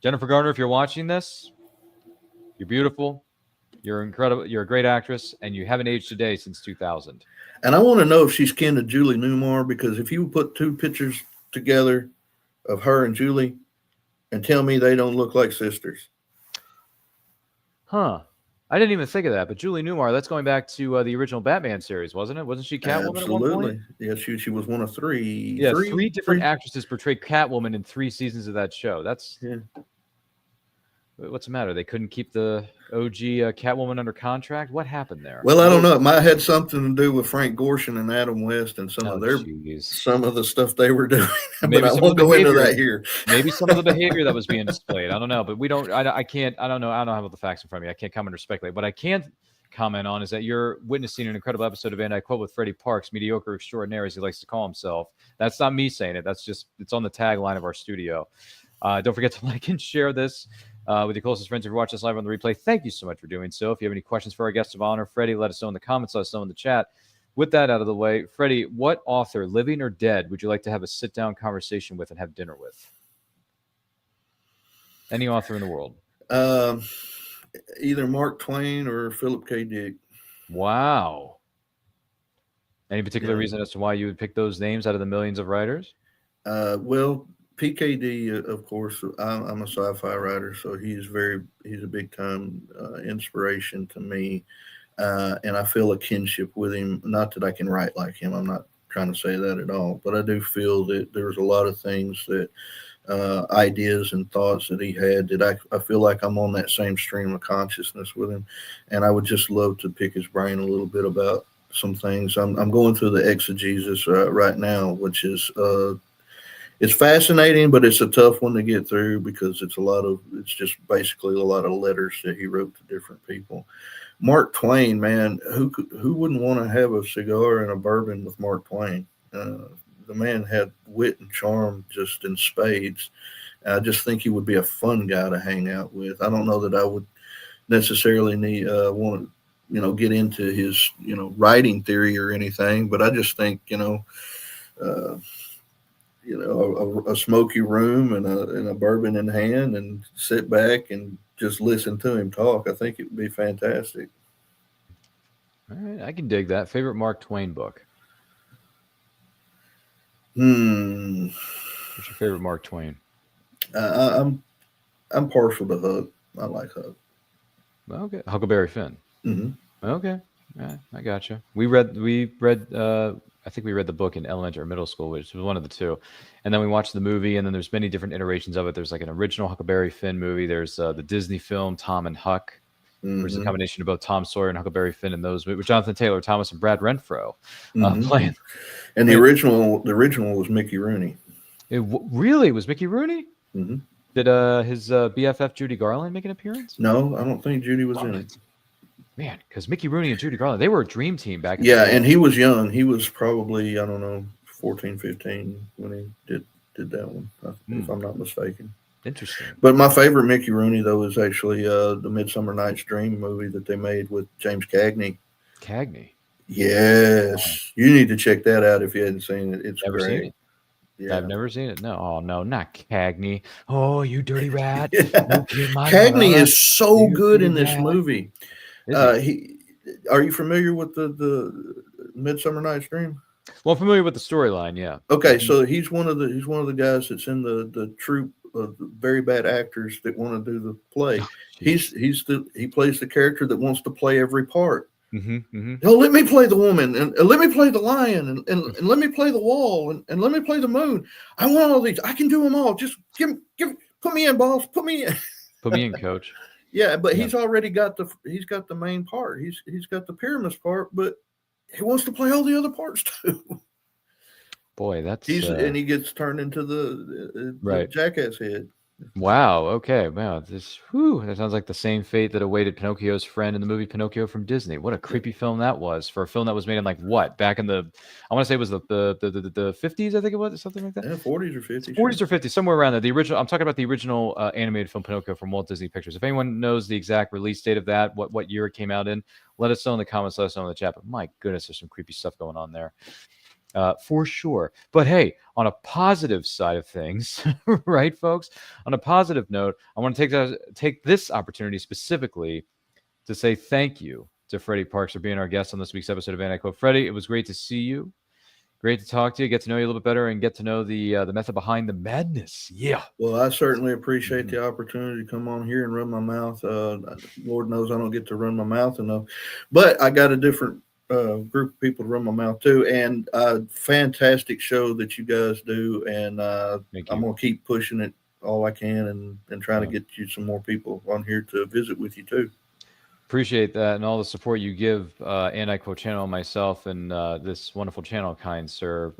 G: Jennifer Garner, if you're watching this, you're beautiful. You're incredible. You're a great actress, and you haven't aged a day since 2000.
H: And I want to know if she's kin to Julie Newmar, because if you put 2 pictures together of her and Julie and tell me they don't look like sisters.
G: Huh. I didn't even think of that, but Julie Newmar, that's going back to the original Batman series, wasn't it? Wasn't she Catwoman at one point?
H: Yeah, she was one of 3.
G: Yeah, 3 different actresses portrayed Catwoman in 3 seasons of that show. That's What's the matter? They couldn't keep the OG Catwoman under contract. What happened there?
H: Well, I don't know. It might have had something to do with Frank Gorshin and Adam West and some of the stuff they were doing. But I won't go into that here.
G: Maybe some of the behavior that was being displayed. I don't know, but we don't. I can't. I don't know. I don't have all the facts in front of me. I can't comment or speculate. What I can comment on is that you're witnessing an incredible episode of, and I quote with Freddie Parks, mediocre extraordinaire, as he likes to call himself. That's not me saying it. That's just it's on the tagline of our studio. Don't forget to like and share this with your closest friends. If you're watching us live on the replay, thank you so much for doing so. If you have any questions for our guest of honor, Freddie, let us know in the comments. Let us know in the chat. With that out of the way, Freddie, what author, living or dead, would you like to have a sit-down conversation with and have dinner with? Any author in the world.
H: Either Mark Twain or Philip K. Dick.
G: Wow. Any particular reason as to why you would pick those names out of the millions of writers?
H: Well, PKD, of course, I'm a sci-fi writer, so he's a big time inspiration to me, and I feel a kinship with him. Not that I can write like him. I'm not trying to say that at all, but I do feel that there's a lot of things that ideas and thoughts that he had that I feel like I'm on that same stream of consciousness with him, and I would just love to pick his brain a little bit about some things. I'm going through the exegesis right now, which is it's fascinating, but it's a tough one to get through because it's just basically a lot of letters that he wrote to different people. Mark Twain, man, who wouldn't want to have a cigar and a bourbon with Mark Twain? The man had wit and charm just in spades. I just think he would be a fun guy to hang out with. I don't know that I would necessarily want to, get into his, writing theory or anything, but I just think, a smoky room and a bourbon in hand and sit back and just listen to him talk. I think it would be fantastic.
G: All right, I can dig that. Favorite Mark Twain book? What's your favorite Mark Twain?
H: I'm partial to Huck. I like Huck.
G: Okay, Huckleberry Finn.
H: Mm-hmm.
G: Okay, yeah, I gotcha. We read. I think we read the book in elementary or middle school, which was one of the two, and then we watched the movie. And then there's many different iterations of it. There's like an original Huckleberry Finn movie. There's the Disney film Tom and Huck.
H: Mm-hmm.
G: There's a combination of both Tom Sawyer and Huckleberry Finn in those movies, with Jonathan Taylor Thomas and Brad Renfro playing.
H: And the original was Mickey Rooney.
G: It really was Mickey Rooney.
H: Mm-hmm.
G: Did his BFF Judy Garland make an appearance?
H: No, I don't think Judy was in it.
G: Man, because Mickey Rooney and Judy Garland, they were a dream team back in
H: the day. And he was young. He was probably, 14, 15 when he did that one, if I'm not mistaken.
G: Interesting.
H: But my favorite Mickey Rooney, though, is actually the Midsummer Night's Dream movie that they made with James Cagney.
G: Cagney?
H: Yes. You need to check that out if you hadn't seen it. It's
G: never
H: great.
G: Seen it. Yeah. I've never seen it. No. Oh, no, not Cagney. Oh, you dirty rat.
H: Cagney is so good in this movie. Are you familiar with the Midsummer Night's Dream?
G: Well, I'm familiar with the storyline, yeah.
H: Okay, so he's one of the guys that's in the troupe of very bad actors that want to do the play. He plays the character that wants to play every part. Oh, let me play the woman, and let me play the lion, and let me play the wall, and let me play the moon. I want all these. I can do them all. Just put me in, boss. Put me in.
G: Put me in, coach.
H: Yeah, but he's already got the main part. He's got the Pyramus part, but he wants to play all the other parts too.
G: Boy,
H: and he gets turned into the jackass head.
G: Wow. Okay. Wow. That sounds like the same fate that awaited Pinocchio's friend in the movie Pinocchio from Disney. What a creepy film that was for a film that was made in back in the, I want to say it was the 50s, I think it was, or something like that.
H: Yeah, 40s or 50s.
G: 40s or 50s, somewhere around there. The original, I'm talking about the original animated film Pinocchio from Walt Disney Pictures. If anyone knows the exact release date of that, what year it came out in, let us know in the comments, let us know in the chat. But my goodness, there's some creepy stuff going on there. For sure. But hey, on a positive side of things, right, folks? On a positive note, I want to take this opportunity specifically to say thank you to Freddie Parks for being our guest on this week's episode of Anti-Quote. Freddie, it was great to see you. Great to talk to you, get to know you a little bit better, and get to know the method behind the madness. Yeah.
H: Well, I certainly appreciate the opportunity to come on here and run my mouth. Lord knows I don't get to run my mouth enough, but I got a different group of people to run my mouth too, and fantastic show that you guys do, and I'm gonna keep pushing it all I can and trying to get you some more people on here to visit with you too.
G: Appreciate that and all the support you give and I Quote channel and myself and this wonderful channel, kind sir.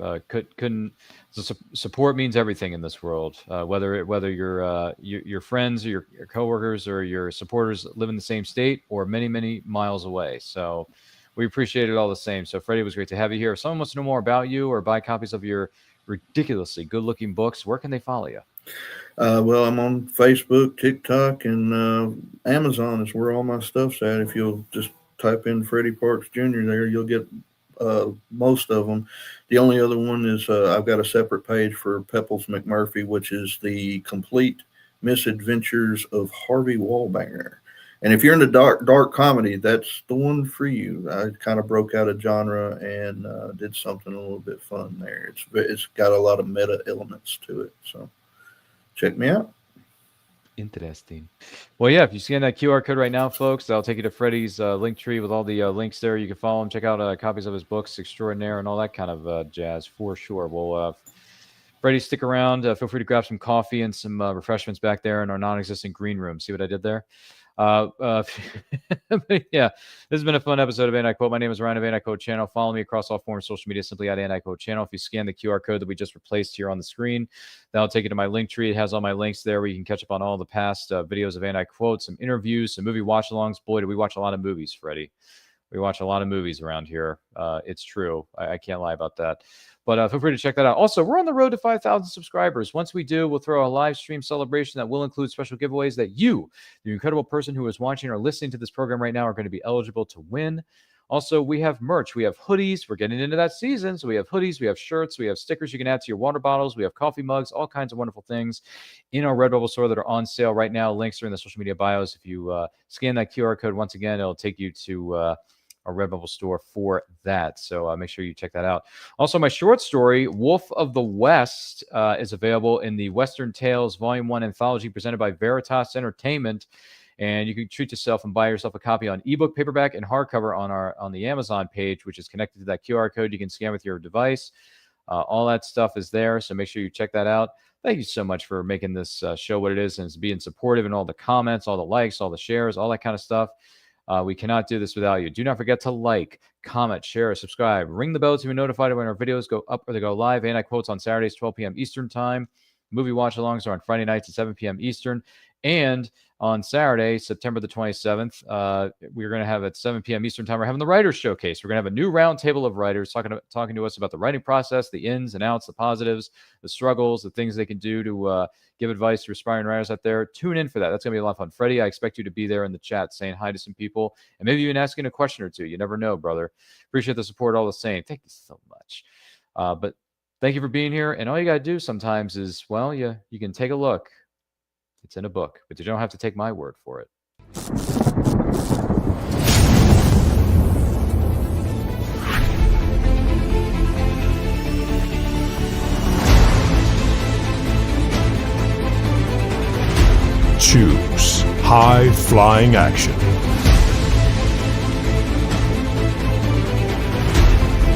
G: Support means everything in this world. Whether your friends or your coworkers or your supporters live in the same state or many miles away. So we appreciate it all the same. So Freddie, it was great to have you here. If someone wants to know more about you or buy copies of your ridiculously good-looking books, where can they follow you?
H: Well, I'm on Facebook, TikTok, and Amazon is where all my stuff's at. If you'll just type in Freddie Parks Jr. there, you'll get most of them. The only other one is I've got a separate page for Pepples McMurphy, which is the complete misadventures of Harvey Wallbanger. And if you're into dark comedy, that's the one for you. I kind of broke out a genre and did something a little bit fun there. It's got a lot of meta elements to it, so check me out.
G: Interesting. Well, yeah, if you scan that QR code right now, folks, that'll take you to Freddie's link tree with all the links there. You can follow him, check out copies of his books, Extraordinaire, and all that kind of jazz for sure. Well, Freddie, stick around. Feel free to grab some coffee and some refreshments back there in our non-existent green room. See what I did there? Yeah, this has been a fun episode of And I Quote. My name is Ryan of And I Quote channel. Follow me across all forms of social media simply at And I Quote channel. If you scan the QR code that we just replaced here on the screen, that'll take you to my link tree. It has all my links there where you can catch up on all the past videos of And I Quote, some interviews, some movie watch-alongs. Boy, do we watch a lot of movies, Freddie. We watch a lot of movies around here. It's true. I can't lie about that. But feel free to check that out. Also, we're on the road to 5,000 subscribers. Once we do, we'll throw a live stream celebration that will include special giveaways that you, the incredible person who is watching or listening to this program right now, are going to be eligible to win. Also, we have merch. We have hoodies. We're getting into that season. So we have hoodies, we have shirts, we have stickers you can add to your water bottles. We have coffee mugs, all kinds of wonderful things in our Redbubble store that are on sale right now. Links are in the social media bios. If you scan that QR code, once again, it'll take you to our Redbubble store for that. So make sure you check that out. Also, my short story, Wolf of the West, is available in the Western Tales Volume 1 anthology presented by Veritas Entertainment. And you can treat yourself and buy yourself a copy on ebook, paperback, and hardcover on the Amazon page, which is connected to that QR code you can scan with your device. All that stuff is there, so make sure you check that out. Thank you so much for making this show what it is and being supportive and all the comments, all the likes, all the shares, all that kind of stuff. We cannot do this without you. Do not forget to like, comment, share, subscribe. Ring the bell to be notified when our videos go up or they go live. And I Quotes on Saturdays, 12 p.m. Eastern Time. Movie watch-alongs are on Friday nights at 7 p.m. Eastern. And on Saturday, September the 27th, we're going to have at 7 p.m. Eastern Time, we're having the Writers Showcase. We're going to have a new roundtable of writers talking to us about the writing process, the ins and outs, the positives, the struggles, the things they can do to give advice to aspiring writers out there. Tune in for that. That's going to be a lot of fun. Freddie, I expect you to be there in the chat saying hi to some people and maybe even asking a question or two. You never know, brother. Appreciate the support all the same. Thank you so much. But thank you for being here. And all you got to do sometimes is, well, you can take a look. It's in a book, but you don't have to take my word for it.
A: Choose high-flying action.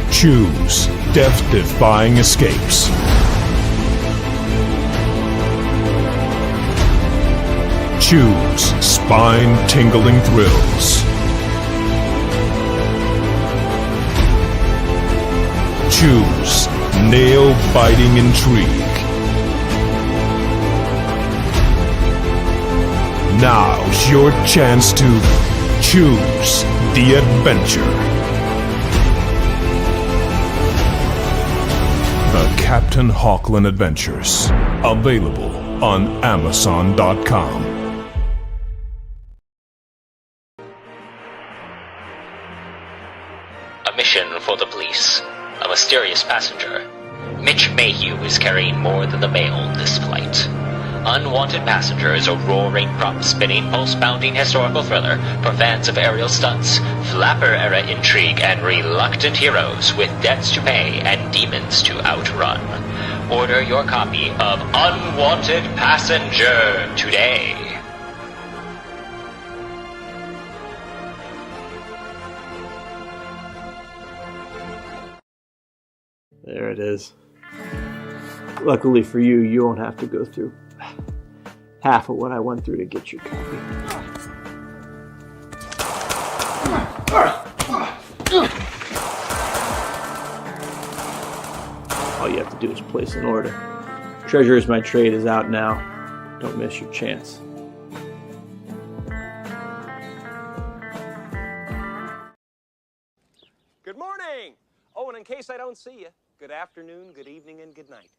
A: Choose death-defying escapes. Choose spine-tingling thrills. Choose nail-biting intrigue. Now's your chance to choose the adventure. The Captain Hawkland Adventures. Available on Amazon.com.
I: A mission for the police. A mysterious passenger. Mitch Mayhew is carrying more than the mail this flight. Unwanted Passenger is a roaring, prop-spinning, pulse-pounding historical thriller for fans of aerial stunts, flapper-era intrigue, and reluctant heroes with debts to pay and demons to outrun. Order your copy of Unwanted Passenger today.
J: There it is. Luckily for you, you won't have to go through half of what I went through to get your copy. All you have to do is place an order. Treasure is My Trade is out now. Don't miss your chance.
K: Good morning! Oh, and in case I don't see you, good afternoon, good evening, and good night.